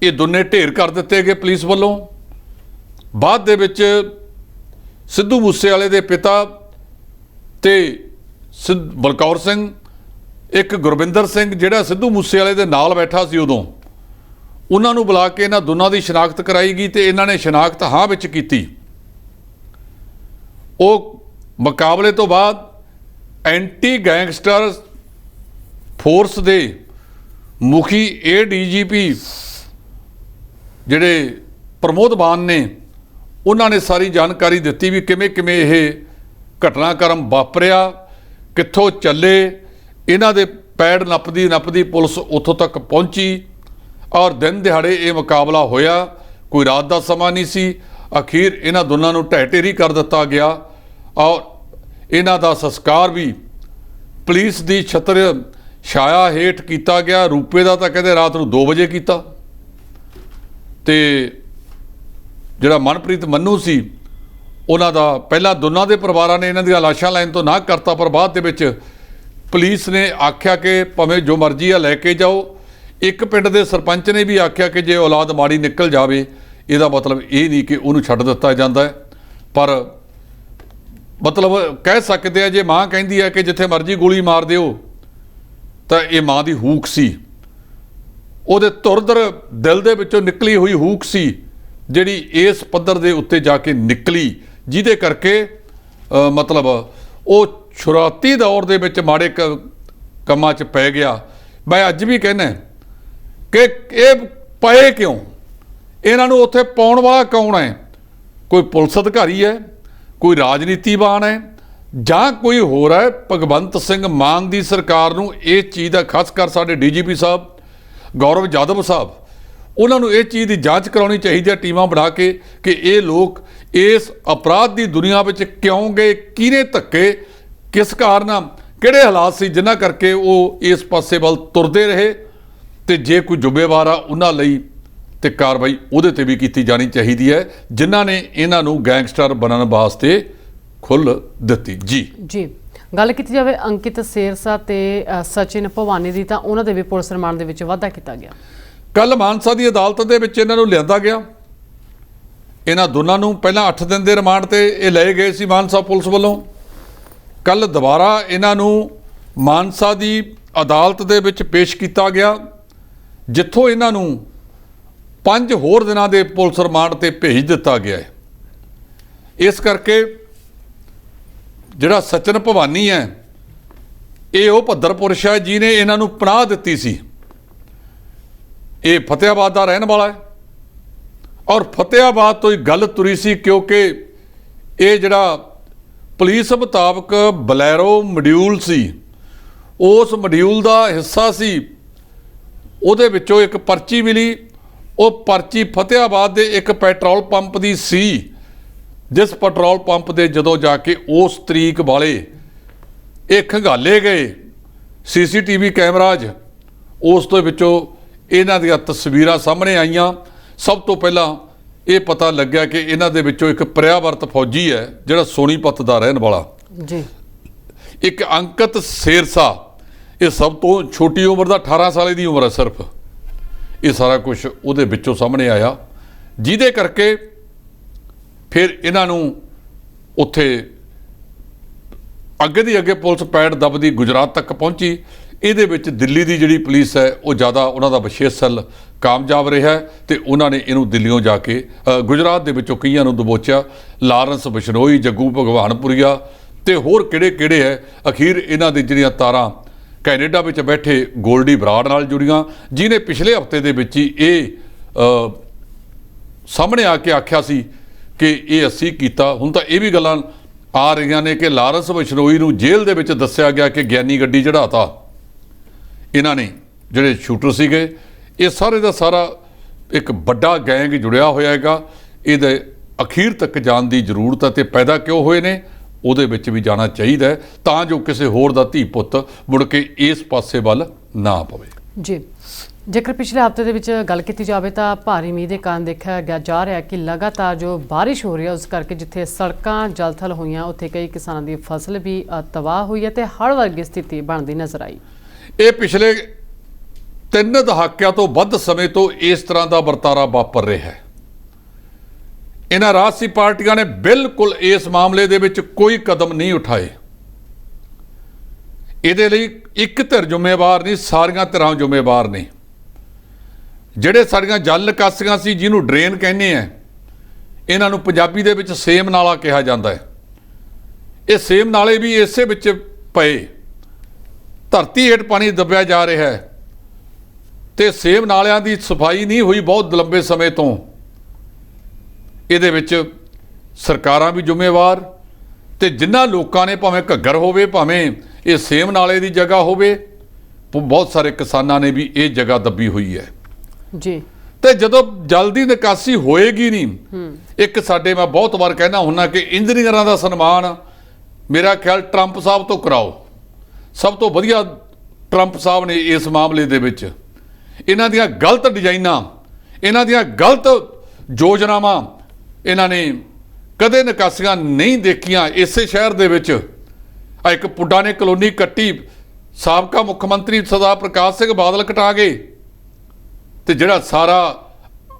ਇਹ ਦੋਨੇ ਢੇਰ ਕਰ ਦਿੱਤੇ ਗਏ ਪੁਲਿਸ ਵੱਲੋਂ। ਬਾਅਦ ਦੇ ਵਿੱਚ ਸਿੱਧੂ ਮੂਸੇਵਾਲੇ ਦੇ ਪਿਤਾ ਤੇ ਬਲਕੌਰ ਸਿੰਘ, ਇੱਕ ਗੁਰਵਿੰਦਰ ਸਿੰਘ ਜਿਹੜਾ ਸਿੱਧੂ ਮੂਸੇਵਾਲੇ ਦੇ ਨਾਲ ਬੈਠਾ ਸੀ ਉਦੋਂ, ਉਹਨਾਂ ਨੂੰ ਬੁਲਾ ਕੇ ਇਹਨਾਂ ਦੋਨਾਂ ਦੀ ਸ਼ਨਾਖਤ ਕਰਾਈ ਗਈ ਤੇ ਇਹਨਾਂ ਨੇ ਸ਼ਨਾਖਤ ਹਾਂ ਵਿੱਚ ਕੀਤੀ। ਉਹ ਮੁਕਾਬਲੇ ਤੋਂ ਬਾਅਦ ਐਂਟੀ ਗੈਂਗਸਟਰ ਫੋਰਸ ਦੇ ਮੁਖੀ ADGP ਜਿਹੜੇ ਪ੍ਰਮੋਦ ਬਾਨ ਨੇ, ਉਹਨਾਂ ਨੇ ਸਾਰੀ ਜਾਣਕਾਰੀ ਦਿੱਤੀ ਵੀ ਕਿਵੇਂ ਕਿਵੇਂ ਇਹ ਘਟਨਾਕ੍ਰਮ ਵਾਪਰਿਆ, ਕਿੱਥੋਂ ਚੱਲੇ। ਇਹਨਾਂ ਦੇ ਪੈੜ ਨੱਪਦੀ ਪੁਲਿਸ ਉੱਥੋਂ ਤੱਕ ਪਹੁੰਚੀ ਔਰ ਦਿਨ ਦਿਹਾੜੇ ਇਹ ਮੁਕਾਬਲਾ ਹੋਇਆ। ਕੋਈ ਰਾਤ ਦਾ ਸਮਾਂ ਨਹੀਂ ਸੀ। ਅਖੀਰ ਇਹਨਾਂ ਦੋਨਾਂ ਨੂੰ ਢਹਿ ਢੇਰੀ ਕਰ ਦਿੱਤਾ ਗਿਆ ਔਰ ਇਹਨਾਂ ਦਾ ਸੰਸਕਾਰ ਵੀ ਪੁਲਿਸ ਦੀ ਛਤਰ ਛਾਇਆ ਹੇਠ ਕੀਤਾ ਗਿਆ। ਰੂਪੇ ਦਾ ਤਾਂ ਕਹਿੰਦੇ ਰਾਤ ਨੂੰ 2 ਵਜੇ ਕੀਤਾ ਤੇ ਜਿਹੜਾ ਮਨਪ੍ਰੀਤ ਮੰਨੂ ਸੀ ਉਹਨਾਂ ਦਾ ਪਹਿਲਾਂ ਦੋਨਾਂ ਦੇ ਪਰਿਵਾਰਾਂ ਨੇ ਇਹਨਾਂ ਦੀਆਂ ਲਾਸ਼ਾਂ ਲੈਣ ਤੋਂ ਨਾ ਕਰਤਾ, ਪਰ ਬਾਅਦ ਦੇ ਵਿੱਚ ਪੁਲਿਸ ਨੇ ਆਖਿਆ ਕਿ ਭਾਵੇਂ ਜੋ ਮਰਜ਼ੀ ਆ ਲੈ ਕੇ ਜਾਓ। ਇੱਕ ਪਿੰਡ ਦੇ ਸਰਪੰਚ ਨੇ ਵੀ ਆਖਿਆ ਕਿ ਜੇ ਔਲਾਦ ਮਾੜੀ ਨਿਕਲ ਜਾਵੇ ਇਹਦਾ ਮਤਲਬ ਇਹ ਨਹੀਂ ਕਿ ਉਹਨੂੰ ਛੱਡ ਦਿੱਤਾ ਜਾਂਦਾ ਹੈ, ਪਰ ਮਤਲਬ ਕਹਿ ਸਕਦੇ ਆ ਜੇ ਮਾਂ ਕਹਿੰਦੀ ਹੈ ਕਿ ਜਿੱਥੇ ਮਰਜ਼ੀ ਗੋਲੀ ਮਾਰ ਦਿਓ, ਤਾਂ ਇਹ ਮਾਂ ਦੀ ਹੂਕ ਸੀ, ਉਹਦੇ ਤੁਰਦਰ ਦਿਲ ਦੇ ਵਿੱਚੋਂ ਨਿਕਲੀ ਹੋਈ ਹੂਕ ਸੀ ਜਿਹੜੀ ਇਸ ਪੱਧਰ ਦੇ ਉੱਤੇ ਜਾ ਕੇ ਨਿਕਲੀ, ਜਿਹਦੇ ਕਰਕੇ ਮਤਲਬ ਉਹ ਸ਼ੁਰੂਆਤੀ ਦੌਰ ਦੇ ਵਿੱਚ ਮਾੜੇ ਕੰਮਾਂ 'ਚ ਪੈ ਗਿਆ। ਮੈਂ ਅੱਜ ਵੀ ਕਹਿੰਦਾ ਕਿ ਇਹ ਪਏ ਕਿਉਂ, ਇਹਨਾਂ ਨੂੰ ਉੱਥੇ ਪਾਉਣ ਵਾਲਾ ਕੌਣ ਹੈ? ਕੋਈ ਪੁਲਿਸ ਅਧਿਕਾਰੀ ਹੈ, ਕੋਈ ਰਾਜਨੀਤੀਵਾਨ ਹੈ ਜਾਂ ਕੋਈ ਹੋਰ ਹੈ? ਭਗਵੰਤ ਸਿੰਘ ਮਾਨ ਦੀ ਸਰਕਾਰ ਨੂੰ ਇਹ ਚੀਜ਼ ਦਾ, ਖਾਸ ਕਰ ਸਾਡੇ DGP ਸਾਹਿਬ ਗੌਰਵ ਯਾਦਵ ਸਾਹਿਬ, ਉਹਨਾਂ ਨੂੰ ਇਹ ਚੀਜ਼ ਦੀ ਜਾਂਚ ਕਰਾਉਣੀ ਚਾਹੀਦੀ ਹੈ ਟੀਮਾਂ ਬਣਾ ਕੇ ਕਿ ਇਹ ਲੋਕ ਇਸ ਅਪਰਾਧ ਦੀ ਦੁਨੀਆ ਵਿੱਚ ਕਿਉਂ ਗਏ, ਕਿਹਨੇ ਧੱਕੇ, ਕਿਸ ਕਾਰਨ, ਕਿਹੜੇ ਹਾਲਾਤ ਸੀ ਜਿਨ੍ਹਾਂ ਕਰਕੇ ਉਹ ਇਸ ਪਾਸੇ ਵੱਲ ਤੁਰਦੇ ਰਹੇ, ਤੇ ਜੇ ਕੋਈ ਜ਼ਿੰਮੇਵਾਰ ਆ ਉਹਨਾਂ ਲਈ ਤੇ ਕਾਰਵਾਈ ਉਹਦੇ ਤੇ ਵੀ ਕੀਤੀ ਜਾਣੀ ਚਾਹੀਦੀ ਹੈ ਜਿਨ੍ਹਾਂ ਨੇ ਇਹਨਾਂ ਨੂੰ ਗੈਂਗਸਟਰ ਬਣਨ ਵਾਸਤੇ ਖੁੱਲ੍ਹ ਦਿੱਤੀ। ਜੀ ਗੱਲ ਕੀਤੀ ਜਾਵੇ ਅੰਕਿਤ ਸੇਰਸਾ ਤੇ ਸਚਿਨ ਭਵਾਨੀ ਦੀ, ਤਾਂ ਉਹਨਾਂ ਦੇ ਵੀ ਪੁਲਿਸ ਰਿਮਾਂਡ ਦੇ ਵਿੱਚ ਵਾਧਾ ਕੀਤਾ ਗਿਆ। ਕੱਲ ਮਾਨਸਾ ਦੀ ਅਦਾਲਤ ਦੇ ਵਿੱਚ ਇਹਨਾਂ ਨੂੰ ਲਿਆਂਦਾ ਗਿਆ। ਇਹਨਾਂ ਦੋਨਾਂ ਨੂੰ ਪਹਿਲਾਂ 8 ਦਿਨ ਦੇ ਰਿਮਾਂਡ ਤੇ ਇਹ ਲਏ ਗਏ ਸੀ ਮਾਨਸਾ ਪੁਲਿਸ ਵੱਲੋਂ। ਕੱਲ ਦੁਬਾਰਾ ਇਹਨਾਂ ਨੂੰ ਮਾਨਸਾ ਦੀ ਅਦਾਲਤ ਦੇ ਵਿੱਚ ਪੇਸ਼ ਕੀਤਾ ਗਿਆ, ਜਿੱਥੋਂ ਇਹਨਾਂ ਨੂੰ 5 ਹੋਰ ਦਿਨਾਂ ਦੇ ਪੁਲਿਸ ਰਿਮਾਂਡ ਤੇ ਭੇਜ ਦਿੱਤਾ ਗਿਆ ਹੈ। ਇਸ ਕਰਕੇ ਜਿਹੜਾ ਸਚਿਨ ਭਵਾਨੀ ਹੈ, ਇਹ ਉਹ ਭੱਦਰ ਪੁਰਸ਼ ਹੈ ਜਿਹਨੇ ਇਹਨਾਂ ਨੂੰ ਪਨਾਹ ਦਿੱਤੀ ਸੀ। ਇਹ ਫਤਿਆਬਾਦ ਦਾ ਰਹਿਣ ਵਾਲਾ ਹੈ ਔਰ ਫਤਿਆਬਾਦ ਤੋਂ ਹੀ ਗੱਲ ਤੁਰੀ ਸੀ, ਕਿਉਂਕਿ ਇਹ ਜਿਹੜਾ ਪੁਲਿਸ ਮੁਤਾਬਕ ਬਲੈਰੋ ਮੋਡਿਊਲ ਸੀ, ਉਸ ਮੋਡਿਊਲ ਦਾ ਹਿੱਸਾ ਸੀ। ਉਹਦੇ ਵਿੱਚੋਂ ਇੱਕ ਪਰਚੀ ਮਿਲੀ, ਉਹ ਪਰਚੀ ਫਤਿਆਬਾਦ ਦੇ ਇੱਕ ਪੈਟਰੋਲ ਪੰਪ ਦੀ ਸੀ, ਜਿਸ ਪੈਟਰੋਲ ਪੰਪ ਦੇ ਜਦੋਂ ਜਾ ਕੇ ਉਸ ਤਰੀਕ ਵਾਲੇ ਇਹ ਖੰਗਾਲੇ ਗਏ ਸੀਸੀਟੀਵੀ ਕੈਮਰਾਜ, ਉਸ ਦੇ ਵਿੱਚੋਂ ਇਹਨਾਂ ਦੀਆਂ ਤਸਵੀਰਾਂ ਸਾਹਮਣੇ ਆਈਆਂ। ਸਭ ਤੋਂ ਪਹਿਲਾਂ ਇਹ ਪਤਾ ਲੱਗਿਆ ਕਿ ਇਹਨਾਂ ਦੇ ਵਿੱਚੋਂ ਇੱਕ ਪ੍ਰਿਆਵਰਤ ਫੌਜੀ ਹੈ ਜਿਹੜਾ ਸੋਨੀਪਤ ਦਾ ਰਹਿਣ ਵਾਲਾ ਜੀ, ਇੱਕ ਅੰਕਿਤ ਸ਼ੇਰਸਾ, ਇਹ ਸਭ ਤੋਂ ਛੋਟੀ ਉਮਰ ਦਾ 18 ਸਾਲ ਦੀ ਉਮਰ ਹੈ ਸਿਰਫ। ਇਹ ਸਾਰਾ ਕੁਝ ਉਹਦੇ ਵਿੱਚੋਂ ਸਾਹਮਣੇ ਆਇਆ, ਜਿਹਦੇ ਕਰਕੇ ਫਿਰ ਇਹਨਾਂ ਨੂੰ ਉੱਥੇ ਅੱਗੇ ਦੀ ਅੱਗੇ ਪੁਲਿਸ ਪੈੜ ਦਬਦੀ ਗੁਜਰਾਤ ਤੱਕ ਪਹੁੰਚੀ। ਇਹਦੇ ਵਿੱਚ ਦਿੱਲੀ ਦੀ ਜਿਹੜੀ ਪੁਲਿਸ ਹੈ ਉਹ ਜ਼ਿਆਦਾ ਉਹਨਾਂ ਦਾ ਵਿਸ਼ੇਸ਼ ਸੈੱਲ ਕਾਮਯਾਬ ਰਿਹਾ ਤੇ ਉਹਨਾਂ ਨੇ ਇਹਨੂੰ ਦਿੱਲੀੋਂ ਜਾ ਕੇ ਗੁਜਰਾਤ ਦੇ ਵਿੱਚੋਂ ਕਈਆਂ ਨੂੰ ਦਬੋਚਿਆ। ਲਾਰੈਂਸ ਬਿਸ਼ਨੋਈ, ਜੱਗੂ ਭਗਵਾਨਪੁਰੀਆ ਤੇ ਹੋਰ ਕਿਹੜੇ ਹੈ। ਅਖੀਰ ਇਹਨਾਂ ਦੀ ਜਿਹੜੀਆਂ ਤਾਰਾਂ ਕੈਨੇਡਾ ਵਿੱਚ ਬੈਠੇ ਗੋਲਡੀ ਬਰਾੜ ਨਾਲ ਜੁੜੀਆਂ, ਜਿਹਨੇ ਪਿਛਲੇ ਹਫ਼ਤੇ ਦੇ ਵਿੱਚ ਹੀ ਇਹ ਸਾਹਮਣੇ ਆ ਕੇ ਆਖਿਆ ਸੀ ਕਿ ਇਹ ਅਸੀਂ ਕੀਤਾ। ਹੁਣ ਤਾਂ ਇਹ ਵੀ ਗੱਲਾਂ ਆ ਰਹੀਆਂ ਨੇ ਕਿ ਲਾਰੈਂਸ ਬਿਸ਼ਨੋਈ ਨੂੰ ਜੇਲ੍ਹ ਦੇ ਵਿੱਚ ਦੱਸਿਆ ਗਿਆ ਕਿ ਗਿਆਨੀ ਗੱਡੀ ਚੜਾਤਾ ਇਹਨਾਂ ਨੇ, ਜਿਹੜੇ ਸ਼ੂਟਰ ਸੀਗੇ। ਇਹ ਸਾਰੇ ਦਾ ਸਾਰਾ ਇੱਕ ਵੱਡਾ ਗੈਂਗ ਜੁੜਿਆ ਹੋਇਆ ਹੈਗਾ। ਇਹਦੇ ਅਖੀਰ ਤੱਕ ਜਾਣ ਦੀ ਜ਼ਰੂਰਤ ਹੈ ਤੇ ਪੈਦਾ ਕਿਉਂ ਹੋਏ ਨੇ ਉਹਦੇ ਵਿੱਚ ਵੀ ਜਾਣਾ ਚਾਹੀਦਾ ਹੈ, ਤਾਂ ਜੋ ਕਿਸੇ ਹੋਰ ਦਾ ਧੀ ਪੁੱਤ ਮੁੜ ਕੇ ਇਸ ਪਾਸੇ ਵੱਲ ਨਾ ਪਵੇ। ਜੀ, ਜੇਕਰ ਪਿਛਲੇ ਹਫ਼ਤੇ ਦੇ ਵਿੱਚ ਗੱਲ ਕੀਤੀ ਜਾਵੇ ਤਾਂ ਭਾਰੀ ਮੀਂਹ ਦੇ ਕਾਰਨ ਦੇਖਿਆ ਜਾ ਰਿਹਾ ਕਿ ਲਗਾਤਾਰ ਜੋ ਬਾਰਿਸ਼ ਹੋ ਰਹੀ ਹੈ ਉਸ ਕਰਕੇ ਜਿੱਥੇ ਸੜਕਾਂ ਜਲਥਲ ਹੋਈਆਂ ਉੱਥੇ ਕਈ ਕਿਸਾਨਾਂ ਦੀ ਫਸਲ ਵੀ ਤਬਾਹ ਹੋਈ ਹੈ ਤੇ ਹੜ੍ਹ ਵਰਗੀ ਸਥਿਤੀ ਬਣਦੀ ਨਜ਼ਰ ਆਈ। ਇਹ ਪਿਛਲੇ 3 ਦਹਾਕਿਆਂ ਤੋਂ ਵੱਧ ਸਮੇਂ ਤੋਂ ਇਸ ਤਰ੍ਹਾਂ ਦਾ ਵਰਤਾਰਾ ਵਾਪਰ ਰਿਹਾ ਹੈ। ਇਹਨਾਂ ਰਾਜਸੀ ਪਾਰਟੀਆਂ ਨੇ ਬਿਲਕੁਲ ਇਸ ਮਾਮਲੇ ਦੇ ਵਿੱਚ ਕੋਈ ਕਦਮ ਨਹੀਂ ਉਠਾਏ। ਇਹਦੇ ਲਈ ਇੱਕ ਧਿਰ ਜ਼ਿੰਮੇਵਾਰ ਨਹੀਂ, ਸਾਰੀਆਂ ਧਿਰਾਂ ਜ਼ਿੰਮੇਵਾਰ ਨੇ। ਜਿਹੜੇ ਸਾਡੀਆਂ ਜਲ ਨਿਕਾਸੀਆਂ ਸੀ, ਜਿਹਨੂੰ ਡਰੇਨ ਕਹਿੰਦੇ ਆ, ਇਹਨਾਂ ਨੂੰ ਪੰਜਾਬੀ ਦੇ ਵਿੱਚ ਸੇਮ ਨਾਲਾ ਕਿਹਾ ਜਾਂਦਾ ਹੈ। ਇਹ ਸੇਮ ਨਾਲੇ ਵੀ ਇਸੇ ਵਿੱਚ ਪਏ, ਧਰਤੀ ਹੇਠ ਪਾਣੀ ਦੱਬਿਆ ਜਾ ਰਿਹਾ ਹੈ ਤੇ ਸੇਮ ਨਾਲਿਆਂ ਦੀ ਸਫਾਈ ਨਹੀਂ ਹੋਈ ਬਹੁਤ ਲੰਬੇ ਸਮੇਂ ਤੋਂ। ਇਹਦੇ ਵਿੱਚ ਸਰਕਾਰਾਂ ਵੀ ਜ਼ਿੰਮੇਵਾਰ ਤੇ ਜਿਨ੍ਹਾਂ ਲੋਕਾਂ ਨੇ, ਭਾਵੇਂ ਘੱਗਰ ਹੋਵੇ ਭਾਵੇਂ ਇਹ ਸੇਮ ਨਾਲੇ ਦੀ ਜਗ੍ਹਾ ਹੋਵੇ, ਬਹੁਤ ਸਾਰੇ ਕਿਸਾਨਾਂ ਨੇ ਵੀ ਇਹ ਜਗ੍ਹਾ ਦੱਬੀ ਹੋਈ ਹੈ ਜੀ। ਤੇ ਜਦੋਂ ਜਲ ਦੀ ਨਿਕਾਸੀ ਹੋਏਗੀ ਨਹੀਂ, ਇੱਕ ਸਾਡੇ ਮੈਂ ਬਹੁਤ ਵਾਰ ਕਹਿਣਾ ਹੁੰਦਾ ਕਿ ਇੰਜੀਨੀਅਰਾਂ ਦਾ ਸਨਮਾਨ ਮੇਰਾ ਖਿਆਲ ਟਰੰਪ ਸਾਹਿਬ ਤੋਂ ਕਰਾਓ। ਸਭ ਤੋਂ ਵਧੀਆ ਟਰੰਪ ਸਾਹਿਬ ਨੇ ਇਸ ਮਾਮਲੇ ਦੇ ਵਿੱਚ। ਇਹਨਾਂ ਦੀਆਂ ਗਲਤ ਡਿਜ਼ਾਈਨਾਂ, ਇਹਨਾਂ ਦੀਆਂ ਗਲਤ ਯੋਜਨਾਵਾਂ, ਇਹਨਾਂ ਨੇ ਕਦੇ ਨਿਕਾਸੀਆਂ ਨਹੀਂ ਦੇਖੀਆਂ। ਇਸੇ ਸ਼ਹਿਰ ਦੇ ਵਿੱਚ ਇੱਕ ਪੁੱਡਾ ਨੇ ਕਲੋਨੀ ਕੱਟੀ, ਸਾਬਕਾ ਮੁੱਖ ਮੰਤਰੀ ਸਰਦਾਰ ਪ੍ਰਕਾਸ਼ ਸਿੰਘ ਬਾਦਲ ਕਟਾ ਗਏ ਤੇ ਜਿਹੜਾ ਸਾਰਾ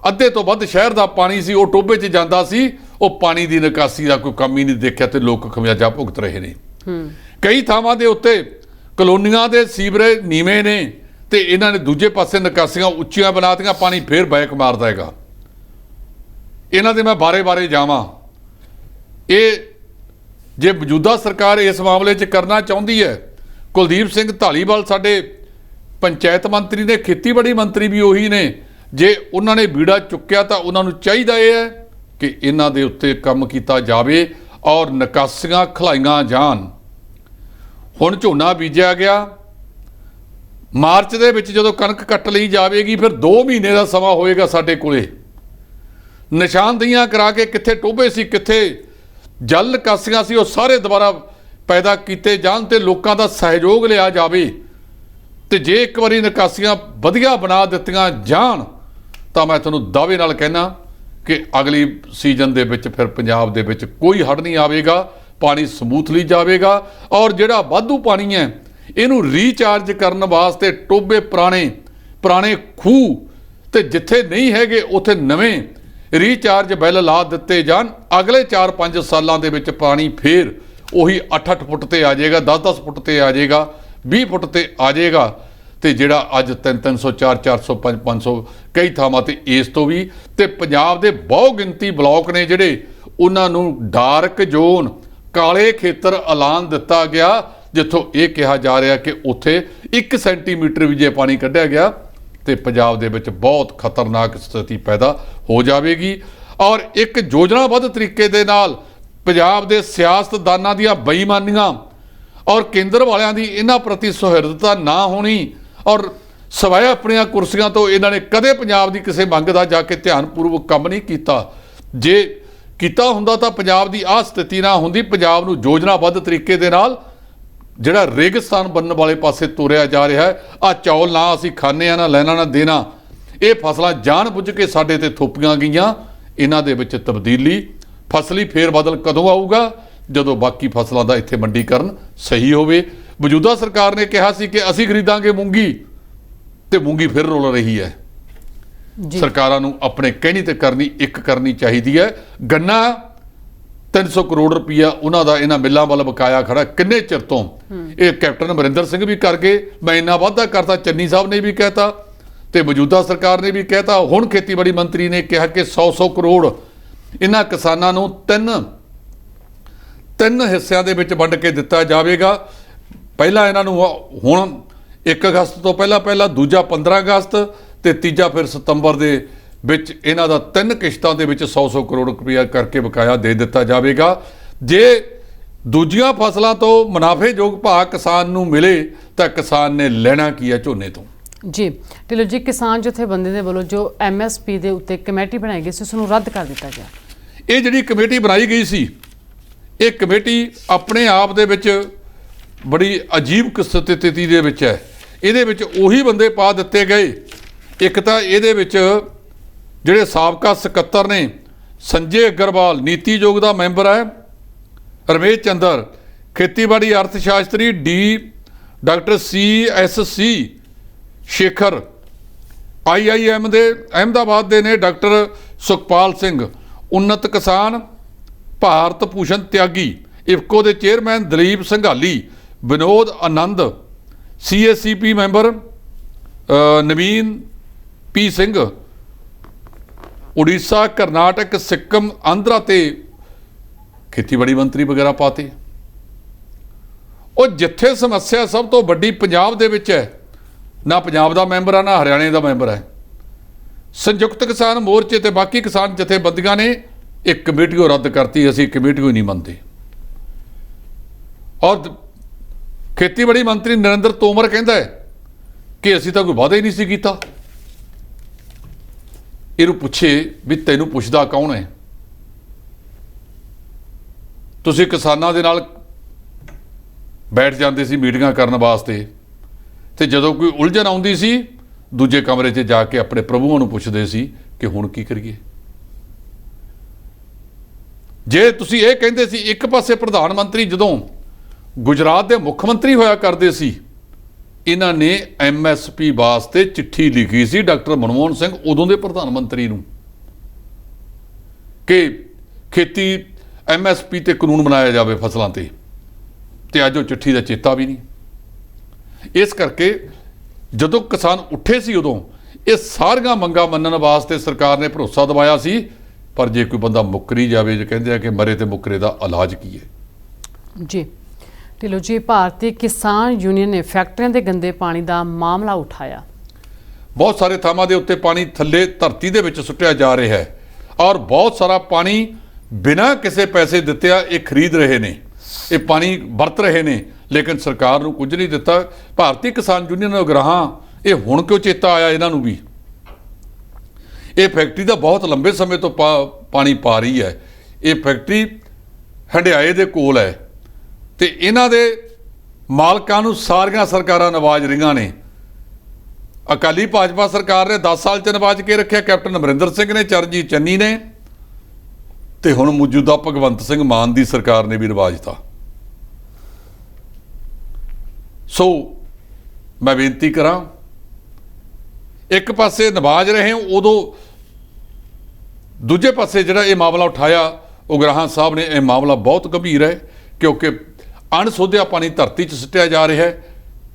ਅੱਧੇ ਤੋਂ ਵੱਧ ਸ਼ਹਿਰ ਦਾ ਪਾਣੀ ਸੀ ਉਹ ਟੋਭੇ 'ਚ ਜਾਂਦਾ ਸੀ। ਉਹ ਪਾਣੀ ਦੀ ਨਿਕਾਸੀ ਦਾ ਕੋਈ ਕੰਮ ਹੀ ਨਹੀਂ ਦੇਖਿਆ ਤੇ ਲੋਕ ਖਮਿਆਜਾ ਭੁਗਤ ਰਹੇ ਨੇ। ਕਈ ਥਾਵਾਂ ਦੇ ਉੱਤੇ ਕਲੋਨੀਆਂ ਦੇ ਸੀਵਰੇਜ ਨੀਵੇਂ ਨੇ ਤੇ ਇਹਨਾਂ ਨੇ ਦੂਜੇ ਪਾਸੇ ਨਿਕਾਸੀਆਂ ਉੱਚੀਆਂ ਬਣਾਤੀਆਂ, ਪਾਣੀ ਫੇਰ ਬੈਕ ਮਾਰਦਾ ਹੈਗਾ। ਇਹਨਾਂ ਦੇ ਮੈਂ ਬਾਰੇ ਜਾਵਾਂ, ਇਹ ਜੇ ਮੌਜੂਦਾ ਸਰਕਾਰ ਇਸ ਮਾਮਲੇ 'ਚ ਕਰਨਾ ਚਾਹੁੰਦੀ ਹੈ, ਕੁਲਦੀਪ ਸਿੰਘ ਧਾਲੀਵਾਲ ਸਾਡੇ ਪੰਚਾਇਤ ਮੰਤਰੀ ਨੇ, ਖੇਤੀਬਾੜੀ ਮੰਤਰੀ ਵੀ ਉਹੀ ਨੇ, ਜੇ ਉਹਨਾਂ ਨੇ ਬੀੜਾ ਚੁੱਕਿਆ ਤਾਂ ਉਹਨਾਂ ਨੂੰ ਚਾਹੀਦਾ ਇਹ ਹੈ ਕਿ ਇਹਨਾਂ ਦੇ ਉੱਤੇ ਕੰਮ ਕੀਤਾ ਜਾਵੇ ਔਰ ਨਿਕਾਸੀਆਂ ਖਲਾਈਆਂ ਜਾਣ। ਹੁਣ ਝੋਨਾ ਬੀਜਿਆ ਗਿਆ, ਮਾਰਚ ਦੇ ਵਿੱਚ ਜਦੋਂ ਕਣਕ ਕੱਟ ਲਈ ਜਾਵੇਗੀ ਫਿਰ 2 ਮਹੀਨੇ ਦਾ ਸਮਾਂ ਹੋਏਗਾ ਸਾਡੇ ਕੋਲੇ। ਨਿਸ਼ਾਨਦਹੀਆਂ ਕਰਾ ਕੇ ਕਿੱਥੇ ਟੋਭੇ ਸੀ, ਕਿੱਥੇ ਜਲ ਨਿਕਾਸੀਆਂ ਸੀ, ਉਹ ਸਾਰੇ ਦੁਬਾਰਾ ਪੈਦਾ ਕੀਤੇ ਜਾਣ ਤੇ ਲੋਕਾਂ ਦਾ ਸਹਿਯੋਗ ਲਿਆ ਜਾਵੇ। ਤੇ ਜੇ ਇੱਕ ਵਾਰੀ ਨਿਕਾਸੀਆਂ ਵਧੀਆ ਬਣਾ ਦਿੱਤੀਆਂ ਜਾਣ ਤਾਂ ਮੈਂ ਤੁਹਾਨੂੰ ਦਾਅਵੇ ਨਾਲ ਕਹਿਣਾ ਕਿ ਅਗਲੀ ਸੀਜ਼ਨ ਦੇ ਵਿੱਚ ਫਿਰ ਪੰਜਾਬ ਦੇ ਵਿੱਚ ਕੋਈ ਹੜ੍ਹ ਨਹੀਂ ਆਵੇਗਾ, ਪਾਣੀ ਸਮੂਥਲੀ ਜਾਵੇਗਾ। ਔਰ ਜਿਹੜਾ ਵਾਧੂ ਪਾਣੀ ਹੈ ਇਹਨੂੰ ਰੀਚਾਰਜ ਕਰਨ ਵਾਸਤੇ ਟੋਭੇ, ਪੁਰਾਣੇ ਖੂਹ ਤੇ ਜਿੱਥੇ ਨਹੀਂ ਹੈਗੇ ਉੱਥੇ ਨਵੇਂ ਰੀਚਾਰਜ ਬਿੱਲ ਲਾ ਦਿੱਤੇ ਜਾਣ। ਅਗਲੇ 4-5 ਸਾਲਾਂ ਦੇ ਵਿੱਚ ਪਾਣੀ ਫੇਰ ਉਹੀ 8-8 ਫੁੱਟ ਤੇ ਆ ਜਾਏਗਾ, 10-10 ਫੁੱਟ ਤੇ ਆ ਜਾਏਗਾ, 20 ਫੁੱਟ ਤੇ ਆ ਜਾਏਗਾ। ਤੇ ਜਿਹੜਾ ਅੱਜ 300, 400, 500 ਕਈ ਥਾਵਾਂ ਤੇ ਇਸ ਤੋਂ ਵੀ, ਤੇ ਪੰਜਾਬ ਦੇ ਬਹੁ ਗਿਣਤੀ ਬਲਾਕ ਨੇ ਜਿਹੜੇ ਉਹਨਾਂ ਨੂੰ ਡਾਰਕ ਜ਼ੋਨ, ਕਾਲੇ ਖੇਤਰ ਐਲਾਨ ਦਿੱਤਾ ਗਿਆ, ਜਿੱਥੋਂ ਇਹ ਕਿਹਾ ਜਾ ਰਿਹਾ ਕਿ ਉੱਥੇ 1 ਸੈਂਟੀਮੀਟਰ ਵੀ ਜੇ ਪਾਣੀ ਕੱਢਿਆ ਗਿਆ ਤੇ ਪੰਜਾਬ ਦੇ ਵਿੱਚ ਬਹੁਤ ਖਤਰਨਾਕ ਸਥਿਤੀ ਪੈਦਾ ਹੋ ਜਾਵੇਗੀ। ਔਰ ਇੱਕ ਯੋਜਨਾਬੱਧ ਤਰੀਕੇ ਦੇ ਨਾਲ ਪੰਜਾਬ ਦੇ ਸਿਆਸਤਦਾਨਾਂ ਦੀਆਂ ਬੇਈਮਾਨੀਆਂ ਔਰ ਕੇਂਦਰ ਵਾਲਿਆਂ ਦੀ ਇਹਨਾਂ ਪ੍ਰਤੀ ਸੁਹਿਰਦਤਾ ਨਾ ਹੋਣੀ ਔਰ ਸਵਾਏ ਆਪਣੀਆਂ ਕੁਰਸੀਆਂ ਤੋਂ ਇਹਨਾਂ ਨੇ ਕਦੇ ਪੰਜਾਬ ਦੀ ਕਿਸੇ ਮੰਗ ਦਾ ਜਾ ਕੇ ਧਿਆਨਪੂਰਵਕ ਕੰਮ ਨਹੀਂ ਕੀਤਾ। ਜੇ ਕੀਤਾ ਹੁੰਦਾ ਤਾਂ ਪੰਜਾਬ ਦੀ ਆਹ ਸਥਿਤੀ ਨਾ ਹੁੰਦੀ। ਪੰਜਾਬ ਨੂੰ ਯੋਜਨਾਬੱਧ ਤਰੀਕੇ ਦੇ ਨਾਲ ਜਿਹੜਾ ਰੇਗਿਸਤਾਨ ਬਣਨ ਵਾਲੇ ਪਾਸੇ ਤੋਰਿਆ ਜਾ ਰਿਹਾ ਹੈ। ਆ ਚੌਲ ਨਾ ਅਸੀਂ ਖਾਂਦੇ ਆ, ਨਾ ਲੈਣਾ ਨਾ ਦੇਣਾ, ਇਹ ਫਸਲਾਂ ਜਾਣ ਬੁੱਝ ਕੇ ਸਾਡੇ ਤੇ ਥੋਪੀਆਂ ਗਈਆਂ। ਇਹਨਾਂ ਦੇ ਵਿੱਚ ਤਬਦੀਲੀ, ਫਸਲੀ ਫੇਰ ਬਦਲ ਕਦੋਂ ਆਊਗਾ? ਜਦੋਂ ਬਾਕੀ ਫਸਲਾਂ ਦਾ ਇੱਥੇ ਮੰਡੀਕਰਨ ਸਹੀ ਹੋਵੇ। ਮੌਜੂਦਾ ਸਰਕਾਰ ਨੇ ਕਿਹਾ ਸੀ ਕਿ ਅਸੀਂ ਖਰੀਦਾਂਗੇ ਮੂੰਗੀ, ਤੇ ਮੂੰਗੀ ਫਿਰ ਰੁਲ ਰਹੀ ਹੈ। ਸਰਕਾਰਾਂ ਨੂੰ ਆਪਣੇ ਕਹਿਣੀ ਤੇ ਕਰਨੀ ਇੱਕ ਕਰਨੀ ਚਾਹੀਦੀ ਹੈ। ਗੰਨਾ 300 ਕਰੋੜ ਰੁਪਈਆ ਉਹਨਾਂ ਦਾ ਇਹਨਾਂ ਮਿੱਲਾਂ ਵੱਲ ਬਕਾਇਆ ਖੜਾ ਕਿੰਨੇ ਚਿਰ ਤੋਂ। ਇਹ ਕੈਪਟਨ ਅਮਰਿੰਦਰ ਸਿੰਘ ਵੀ ਕਰ ਗਏ, ਮੈਂ ਇੰਨਾ ਵਾਅਦਾ ਕਰਤਾ, ਚੰਨੀ ਸਾਹਿਬ ਨੇ ਵੀ ਕਹਿਤਾ ਤੇ ਮੌਜੂਦਾ ਸਰਕਾਰ ਨੇ ਵੀ ਕਹਿਤਾ। ਹੁਣ ਖੇਤੀਬਾੜੀ ਮੰਤਰੀ ਨੇ ਕਿਹਾ ਕਿ 100 ਕਰੋੜ ਇਹਨਾਂ ਕਿਸਾਨਾਂ ਨੂੰ ਤਿੰਨ ਹਿੱਸਿਆਂ ਦੇ ਵਿੱਚ ਵੰਡ ਕੇ ਦਿੱਤਾ ਜਾਵੇਗਾ। ਪਹਿਲਾਂ ਇਹਨਾਂ ਨੂੰ ਹੁਣ 1 ਅਗਸਤ ਤੋਂ ਪਹਿਲਾਂ, ਦੂਜਾ 15 ਅਗਸਤ ਤੇ ਤੀਜਾ ਫਿਰ ਸਤੰਬਰ ਦੇ ਵਿੱਚ ਇਹਨਾਂ ਦਾ 3 ਕਿਸ਼ਤਾਂ ਦੇ ਵਿੱਚ 100 ਕਰੋੜ ਰੁਪਇਆ ਕਰਕੇ ਬਕਾਇਆ ਦੇ ਦਿੱਤਾ ਜਾਵੇਗਾ। ਜੇ ਦੂਜੀਆਂ ਫਸਲਾਂ ਤੋਂ ਮੁਨਾਫੇਯੋਗ ਭਾਅ ਕਿਸਾਨ ਨੂੰ ਮਿਲੇ ਤਾਂ ਕਿਸਾਨ ਨੇ ਲੈਣਾ ਕੀ ਹੈ ਝੋਨੇ ਤੋਂ। ਜੀ ਢਿੱਲੋਂ ਜੀ, ਕਿਸਾਨ ਜਥੇਬੰਦੀ ਦੇ ਵੱਲੋਂ ਜੋ MSP ਦੇ ਉੱਤੇ ਕਮੇਟੀ ਬਣਾਈ ਗਈ ਸੀ ਉਸ ਨੂੰ ਰੱਦ ਕਰ ਦਿੱਤਾ ਗਿਆ। ਇਹ ਜਿਹੜੀ ਕਮੇਟੀ ਬਣਾਈ ਗਈ ਸੀ, ਇਹ ਕਮੇਟੀ ਆਪਣੇ ਆਪ ਦੇ ਵਿੱਚ ਬੜੀ ਅਜੀਬ ਸਥਿਤੀ ਦੇ ਵਿੱਚ ਹੈ। ਇਹਦੇ ਵਿੱਚ ਉਹੀ ਬੰਦੇ ਪਾ ਦਿੱਤੇ ਗਏ। ਇੱਕ ਤਾਂ ਇਹਦੇ ਵਿੱਚ ਜਿਹੜੇ ਸਾਬਕਾ ਸਕੱਤਰ ਨੇ, ਸੰਜੇ ਅਗਰਵਾਲ ਨੀਤੀ ਆਯੋਗ ਦਾ ਮੈਂਬਰ ਹੈ, ਰਮੇਸ਼ ਚੰਦਰ ਖੇਤੀਬਾੜੀ ਅਰਥ ਸ਼ਾਸਤਰੀ, ਡਾਕਟਰ CSC ਸ਼ੇਖਰ IIM ਦੇ ਅਹਿਮਦਾਬਾਦ ਦੇ ਨੇ, ਡਾਕਟਰ ਸੁਖਪਾਲ ਸਿੰਘ ਉੱਨਤ ਕਿਸਾਨ, ਭਾਰਤ ਭੂਸ਼ਣ ਤਿਆਗੀ ਇਫਕੋ ਦੇ ਚੇਅਰਮੈਨ, ਦਲੀਪ ਸੰਘਾਲੀ, ਵਿਨੋਦ ਆਨੰਦ CSCP ਮੈਂਬਰ, ਨਵੀਨ P ਸਿੰਘ, ਉੜੀਸਾ, ਕਰਨਾਟਕ, ਸਿੱਕਮ, ਆਂਧਰਾ ਤੇ ਖੇਤੀਬਾੜੀ ਮੰਤਰੀ ਵਗੈਰਾ ਪਾਤੇ। ਉਹ ਜਿੱਥੇ ਸਮੱਸਿਆ ਸਭ ਤੋਂ ਵੱਡੀ ਪੰਜਾਬ ਦੇ ਵਿੱਚ ਹੈ, ਨਾ ਪੰਜਾਬ ਦਾ ਮੈਂਬਰ ਆ ਨਾ ਹਰਿਆਣੇ ਦਾ ਮੈਂਬਰ ਹੈ। ਸੰਯੁਕਤ ਕਿਸਾਨ ਮੋਰਚੇ ਤੇ ਬਾਕੀ ਕਿਸਾਨ ਜਥੇਬੰਦੀਆਂ ਨੇ ਇੱਕ ਕਮੇਟੀ ਉਹ ਰੱਦ ਕਰਤੀ। ਅਸੀਂ ਕਮੇਟੀ ਹੀ ਨਹੀਂ ਮੰਨਦੇ। ਔਰ ਖੇਤੀਬਾੜੀ ਮੰਤਰੀ ਨਰਿੰਦਰ ਤੋਮਰ ਕਹਿੰਦਾ ਹੈ ਕਿ ਅਸੀਂ ਤਾਂ ਕੋਈ ਵਾਅਦਾ ਹੀ ਨਹੀਂ ਸੀ ਕੀਤਾ। ਇਹਨੂੰ ਪੁੱਛੇ ਵੀ ਤੈਨੂੰ ਪੁੱਛਦਾ ਕੌਣ ਹੈ? ਤੁਸੀਂ ਕਿਸਾਨਾਂ ਦੇ ਨਾਲ ਬੈਠ ਜਾਂਦੇ ਸੀ ਮੀਟਿੰਗਾਂ ਕਰਨ ਵਾਸਤੇ, ਤੇ ਜਦੋਂ ਕੋਈ ਉਲਝਣ ਆਉਂਦੀ ਸੀ ਦੂਜੇ ਕਮਰੇ 'ਚ ਜਾ ਕੇ ਆਪਣੇ ਪ੍ਰਭੂਆਂ ਨੂੰ ਪੁੱਛਦੇ ਸੀ ਕਿ ਹੁਣ ਕੀ ਕਰੀਏ। ਜੇ ਤੁਸੀਂ ਇਹ ਕਹਿੰਦੇ ਸੀ, ਇੱਕ ਪਾਸੇ ਪ੍ਰਧਾਨ ਮੰਤਰੀ ਜਦੋਂ ਗੁਜਰਾਤ ਦੇ ਮੁੱਖ ਮੰਤਰੀ ਹੋਇਆ ਕਰਦੇ ਸੀ, ਇਹਨਾਂ ਨੇ MSP ਵਾਸਤੇ ਚਿੱਠੀ ਲਿਖੀ ਸੀ ਡਾਕਟਰ ਮਨਮੋਹਨ ਸਿੰਘ ਉਦੋਂ ਦੇ ਪ੍ਰਧਾਨ ਮੰਤਰੀ ਨੂੰ ਕਿ ਖੇਤੀ MSP ਤੇ ਕਾਨੂੰਨ ਬਣਾਇਆ ਜਾਵੇ ਫਸਲਾਂ ਤੇ ਅੱਜ ਉਹ ਚਿੱਠੀ ਦਾ ਚੇਤਾ ਵੀ ਨਹੀਂ। ਇਸ ਕਰਕੇ ਜਦੋਂ ਕਿਸਾਨ ਉੱਠੇ ਸੀ ਉਦੋਂ ਇਹ ਸਾਰੀਆਂ ਮੰਗਾਂ ਮੰਨਣ ਵਾਸਤੇ ਸਰਕਾਰ ਨੇ ਭਰੋਸਾ ਦਿਵਾਇਆ ਸੀ। ਪਰ ਜੇ ਕੋਈ ਬੰਦਾ ਮੁੱਕਰੀ ਜਾਵੇ, ਜੇ ਕਹਿੰਦੇ ਆ ਕਿ ਮਰੇ ਤੇ ਮੁੱਕਰੇ ਦਾ ਇਲਾਜ ਕੀ ਹੈ। ਜੀ ਢਿੱਲੋਂ ਜੀ, ਭਾਰਤੀ ਕਿਸਾਨ ਯੂਨੀਅਨ ਨੇ ਫੈਕਟਰੀਆਂ ਦੇ ਗੰਦੇ ਪਾਣੀ ਦਾ ਮਾਮਲਾ ਉਠਾਇਆ। ਬਹੁਤ ਸਾਰੇ ਥਾਵਾਂ ਦੇ ਉੱਤੇ ਪਾਣੀ ਥੱਲੇ ਧਰਤੀ ਦੇ ਵਿੱਚ ਸੁੱਟਿਆ ਜਾ ਰਿਹਾ ਹੈ ਔਰ ਬਹੁਤ ਸਾਰਾ ਪਾਣੀ ਬਿਨਾਂ ਕਿਸੇ ਪੈਸੇ ਦਿੱਤਿਆਂ ਇਹ ਖਰੀਦ ਰਹੇ ਨੇ, ਇਹ ਪਾਣੀ ਵਰਤ ਰਹੇ ਨੇ, ਲੇਕਿਨ ਸਰਕਾਰ ਨੂੰ ਕੁਝ ਨਹੀਂ ਦਿੱਤਾ। ਭਾਰਤੀ ਕਿਸਾਨ ਯੂਨੀਅਨ ਉਗਰਾਹਾਂ ਇਹ ਹੁਣ ਕਿਉਂ ਚੇਤਾ ਆਇਆ ਇਹਨਾਂ ਨੂੰ ਵੀ? ਇਹ ਫੈਕਟਰੀ ਦਾ ਬਹੁਤ ਲੰਬੇ ਸਮੇਂ ਤੋਂ ਪਾਣੀ ਪਾ ਰਹੀ ਹੈ। ਇਹ ਫੈਕਟਰੀ ਹੰਡਿਆਏ ਦੇ ਕੋਲ ਹੈ ਤੇ ਇਹਨਾਂ ਦੇ ਮਾਲਕਾਂ ਨੂੰ ਸਾਰੀਆਂ ਸਰਕਾਰਾਂ ਨਵਾਜ ਰਹੀਆਂ ਨੇ। ਅਕਾਲੀ ਭਾਜਪਾ ਸਰਕਾਰ ਨੇ 10 ਸਾਲ 'ਚ ਨਵਾਜ ਕੇ ਰੱਖਿਆ, ਕੈਪਟਨ ਅਮਰਿੰਦਰ ਸਿੰਘ ਨੇ, ਚਰਨਜੀਤ ਚੰਨੀ ਨੇ, ਤੇ ਹੁਣ ਮੌਜੂਦਾ ਭਗਵੰਤ ਸਿੰਘ ਮਾਨ ਦੀ ਸਰਕਾਰ ਨੇ ਵੀ ਨਵਾਜਤਾ। ਸੋ ਮੈਂ ਬੇਨਤੀ ਕਰਾਂ, ਇੱਕ ਪਾਸੇ ਨਵਾਜ ਰਹੇ ਹੋ, ਉਦੋਂ ਦੂਜੇ ਪਾਸੇ ਜਿਹੜਾ ਇਹ ਮਾਮਲਾ ਉਠਾਇਆ ਉਗਰਾਹਾਂ ਸਾਹਿਬ ਨੇ, ਇਹ ਮਾਮਲਾ ਬਹੁਤ ਗੰਭੀਰ ਹੈ ਕਿਉਂਕਿ ਅਣਸੋਧਿਆ ਪਾਣੀ ਧਰਤੀ 'ਚ ਸੁੱਟਿਆ ਜਾ ਰਿਹਾ ਹੈ,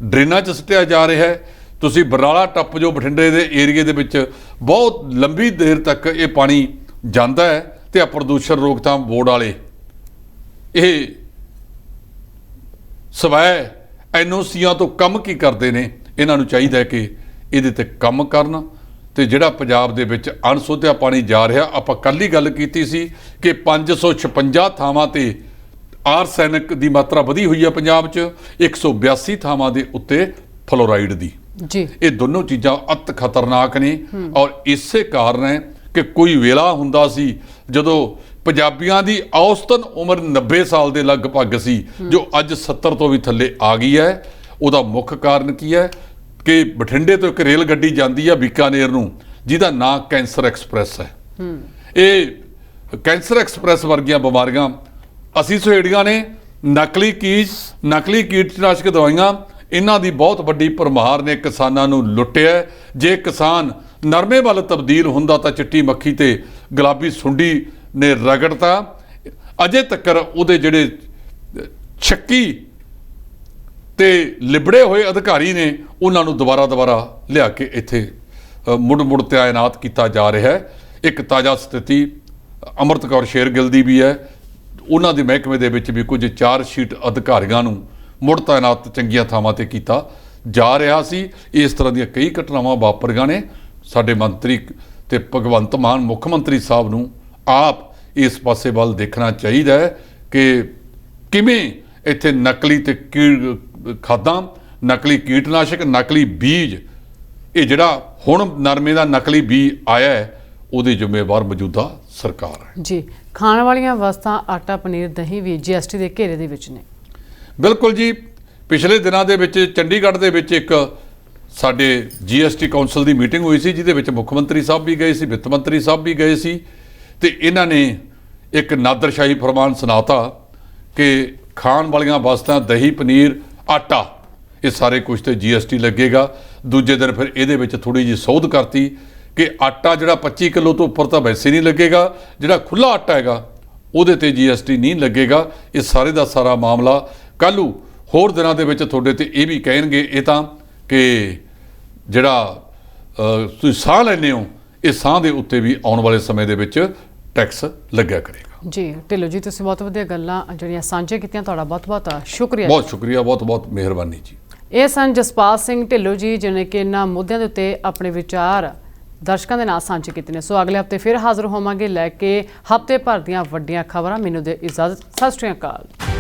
ਡਰੇਨਾਂ 'ਚ ਸੁੱਟਿਆ ਜਾ ਰਿਹਾ ਹੈ। ਤੁਸੀਂ ਬਰਾਲਾ ਟੱਪ ਜੋ ਬਠਿੰਡੇ ਦੇ ਏਰੀਏ ਦੇ ਵਿੱਚ ਬਹੁਤ ਲੰਬੀ ਦੇਰ ਤੱਕ ਇਹ ਪਾਣੀ ਜਾਂਦਾ ਹੈ ਤੇ ਆ ਪ੍ਰਦੂਸ਼ਣ ਰੋਕਥਾਮ ਬੋਰਡ ਵਾਲੇ ਇਹ ਸਵੈ NOCਆਂ ਤੋਂ ਕੰਮ ਕੀ ਕਰਦੇ ਨੇ? ਇਹਨਾਂ ਨੂੰ ਚਾਹੀਦਾ ਹੈ ਕਿ ਇਹਦੇ ਤੇ ਕੰਮ ਕਰਨ ਤੇ ਜਿਹੜਾ ਪੰਜਾਬ ਦੇ ਵਿੱਚ ਅਣਸੋਧਿਆ ਪਾਣੀ ਜਾ ਰਿਹਾ। ਆਪਾਂ ਕੱਲ੍ਹ ਹੀ ਗੱਲ ਕੀਤੀ ਸੀ ਕਿ 556 ਥਾਵਾਂ ਤੇ ਆਰਸੈਨਿਕ ਦੀ ਮਾਤਰਾ ਵਧੀ ਹੋਈ ਹੈ ਪੰਜਾਬ 'ਚ, 182 ਥਾਵਾਂ ਦੇ ਉੱਤੇ ਫਲੋਰਾਈਡ ਦੀ। ਜੀ, ਇਹ ਦੋਨੋਂ ਚੀਜ਼ਾਂ ਅਤ ਖਤਰਨਾਕ ਨੇ ਔਰ ਇਸੇ ਕਾਰਨ ਹੈ ਕਿ ਕੋਈ ਵੇਲਾ ਹੁੰਦਾ ਸੀ ਜਦੋਂ ਪੰਜਾਬੀਆਂ ਦੀ ਔਸਤਨ ਉਮਰ 90 ਸਾਲ ਦੇ ਲਗਭਗ ਸੀ, ਜੋ ਅੱਜ 70 ਤੋਂ ਵੀ ਥੱਲੇ ਆ ਗਈ ਹੈ। ਉਹਦਾ ਮੁੱਖ ਕਾਰਨ ਕੀ ਹੈ ਕਿ ਬਠਿੰਡੇ ਤੋਂ ਇੱਕ ਰੇਲ ਗੱਡੀ ਜਾਂਦੀ ਹੈ ਬੀਕਾਨੇਰ ਨੂੰ, ਜਿਹਦਾ ਨਾਂ ਕੈਂਸਰ ਐਕਸਪ੍ਰੈਸ ਹੈ। ਇਹ ਕੈਂਸਰ ਐਕਸਪ੍ਰੈਸ ਵਰਗੀਆਂ ਬਿਮਾਰੀਆਂ ਅਸੀਂ ਸਹੇੜੀਆਂ ਨੇ। ਨਕਲੀ ਕੀਟਨਾਸ਼ਕ ਦਵਾਈਆਂ, ਇਹਨਾਂ ਦੀ ਬਹੁਤ ਵੱਡੀ ਭਰਮਾਰ ਨੇ ਕਿਸਾਨਾਂ ਨੂੰ ਲੁੱਟਿਆ। ਜੇ ਕਿਸਾਨ ਨਰਮੇ ਵੱਲ ਤਬਦੀਲ ਹੁੰਦਾ ਤਾਂ ਚਿੱਟੀ ਮੱਖੀ ਤੇ ਗੁਲਾਬੀ ਸੁੰਡੀ ਨੇ ਰਗੜਤਾ। ਅਜੇ ਤੱਕ ਉਹਦੇ ਜਿਹੜੇ ਸ਼ੱਕੀ ਤੇ ਲਿਬੜੇ ਹੋਏ ਅਧਿਕਾਰੀ ਨੇ, ਉਹਨਾਂ ਨੂੰ ਦੁਬਾਰਾ ਲਿਆ ਕੇ ਇੱਥੇ ਮੁੜ ਤਾਇਨਾਤ ਕੀਤਾ ਜਾ ਰਿਹਾ ਹੈ। ਇੱਕ ਤਾਜ਼ਾ ਸਥਿਤੀ ਅੰਮ੍ਰਿਤ ਕੌਰ ਸ਼ੇਰਗਿੱਲ ਦੀ ਵੀ ਹੈ। ਉਹਨਾਂ ਦੇ ਮਹਿਕਮੇ ਦੇ ਵਿੱਚ ਵੀ ਕੁਝ ਚਾਰਜਸ਼ੀਟ ਅਧਿਕਾਰੀਆਂ ਨੂੰ ਮੁੜ ਤਾਇਨਾਤ ਚੰਗੀਆਂ ਥਾਵਾਂ ਤੇ ਕੀਤਾ ਜਾ ਰਿਹਾ ਸੀ। ਇਸ ਤਰ੍ਹਾਂ ਦੀਆਂ ਕਈ ਘਟਨਾਵਾਂ ਵਾਪਰੀਆਂ ਨੇ। ਸਾਡੇ ਮੰਤਰੀ ਤੇ ਭਗਵੰਤ ਮਾਨ ਮੁੱਖ ਮੰਤਰੀ ਸਾਹਿਬ ਨੂੰ ਆਪ ਇਸ ਪਾਸੇ ਵੱਲ ਦੇਖਣਾ ਚਾਹੀਦਾ ਹੈ ਕਿ ਕਿਵੇਂ ਇੱਥੇ ਨਕਲੀ ਤੇ ਖਾਦਾਂ, ਨਕਲੀ ਕੀਟਨਾਸ਼ਕ, ਨਕਲੀ ਬੀਜ, ਇਹ ਜਿਹੜਾ ਹੁਣ ਨਰਮੇ ਦਾ ਨਕਲੀ ਬੀਜ ਆਇਆ ਹੈ, ਉਹਦੀ ਜ਼ਿੰਮੇਵਾਰ ਮੌਜੂਦਾ ਸਰਕਾਰ ਹੈ। ਜੀ, ਖਾਣ ਵਾਲੀਆਂ ਵਸਤਾਂ ਆਟਾ, ਪਨੀਰ, ਦਹੀਂ ਵੀ GST ਦੇ ਘੇਰੇ ਦੇ ਵਿੱਚ ਨੇ। ਬਿਲਕੁਲ ਜੀ। ਪਿਛਲੇ ਦਿਨਾਂ ਦੇ ਵਿੱਚ ਚੰਡੀਗੜ੍ਹ ਦੇ ਵਿੱਚ ਇੱਕ ਸਾਡੇ GST ਕੌਂਸਲ ਦੀ ਮੀਟਿੰਗ ਹੋਈ ਸੀ, ਜਿਹਦੇ ਵਿੱਚ ਮੁੱਖ ਮੰਤਰੀ ਸਾਹਿਬ ਵੀ ਗਏ ਸੀ, ਵਿੱਤ ਮੰਤਰੀ ਸਾਹਿਬ ਵੀ ਗਏ ਸੀ, ਤੇ ਇਹਨਾਂ ਨੇ ਇੱਕ ਨਾਦਰਸ਼ਾਹੀ ਫਰਮਾਨ ਸੁਣਾਤਾ ਕਿ ਖਾਣ ਵਾਲੀਆਂ ਵਸਤਾਂ ਦਹੀਂ, ਪਨੀਰ, ਆਟਾ, ਇਹ ਸਾਰੇ ਕੁਝ ਤੇ GST ਲੱਗੇਗਾ। ਦੂਜੇ ਦਿਨ ਫਿਰ ਇਹਦੇ ਵਿੱਚ ਥੋੜੀ ਜਿਹੀ ਸੋਧ ਕਰਤੀ ਕਿ ਆਟਾ ਜਿਹੜਾ 25 ਕਿਲੋ ਤੋਂ ਉੱਪਰ ਤਾਂ ਵੈਸੇ ਨਹੀਂ ਲੱਗੇਗਾ, ਜਿਹੜਾ ਖੁੱਲਾ ਆਟਾ ਹੈਗਾ ਉਹਦੇ ਤੇ GST ਨਹੀਂ ਲੱਗੇਗਾ। ਇਹ ਸਾਰੇ ਦਾ ਸਾਰਾ ਮਾਮਲਾ ਕੱਲ੍ਹ ਨੂੰ ਹੋਰ ਦਿਨਾਂ ਦੇ ਵਿੱਚ ਤੁਹਾਡੇ ਤੇ ਇਹ ਵੀ ਕਹਿਣਗੇ ਇਹ ਤਾਂ ਕਿ ਜਿਹੜਾ ਤੁਸੀਂ ਸਾਹ ਲੈਂਦੇ ਹੋ, ਇਹ ਸਾਹ ਦੇ ਉੱਤੇ ਵੀ ਆਉਣ ਵਾਲੇ ਸਮੇਂ ਦੇ ਵਿੱਚ ਟੈਕਸ ਲੱਗਿਆ ਕਰੇਗਾ। ਜੀ ਢਿੱਲੋਂ ਜੀ, ਤੁਸੀਂ ਬਹੁਤ ਵਧੀਆ ਗੱਲਾਂ ਜਿਹੜੀਆਂ ਸਾਂਝੇ ਕੀਤੀਆਂ, ਤੁਹਾਡਾ ਬਹੁਤ ਸ਼ੁਕਰੀਆ। ਬਹੁਤ ਸ਼ੁਕਰੀਆ, ਬਹੁਤ ਮਿਹਰਬਾਨੀ ਜੀ। ਇਹ ਸਨ ਜਸਪਾਲ ਸਿੰਘ ਢਿੱਲੋਂ ਜੀ, ਜਿਹਨੇ ਕਿ ਇਹਨਾਂ ਮੁੱਦਿਆਂ ਦੇ ਉੱਤੇ ਆਪਣੇ ਵਿਚਾਰ ਦਰਸ਼ਕਾਂ ਦੇ ਨਾਲ ਸਾਂਝੇ ਕੀਤੇ ਨੇ। ਸੋ ਅਗਲੇ ਹਫਤੇ ਫਿਰ ਹਾਜ਼ਰ ਹੋਵਾਂਗੇ ਲੈ ਕੇ ਹਫਤੇ ਭਰ ਦੀਆਂ ਵੱਡੀਆਂ ਖਬਰਾਂ। ਮੈਨੂੰ ਦੇ ਇਜਾਜ਼ਤ। ਸਤਿ ਸ਼੍ਰੀ ਅਕਾਲ।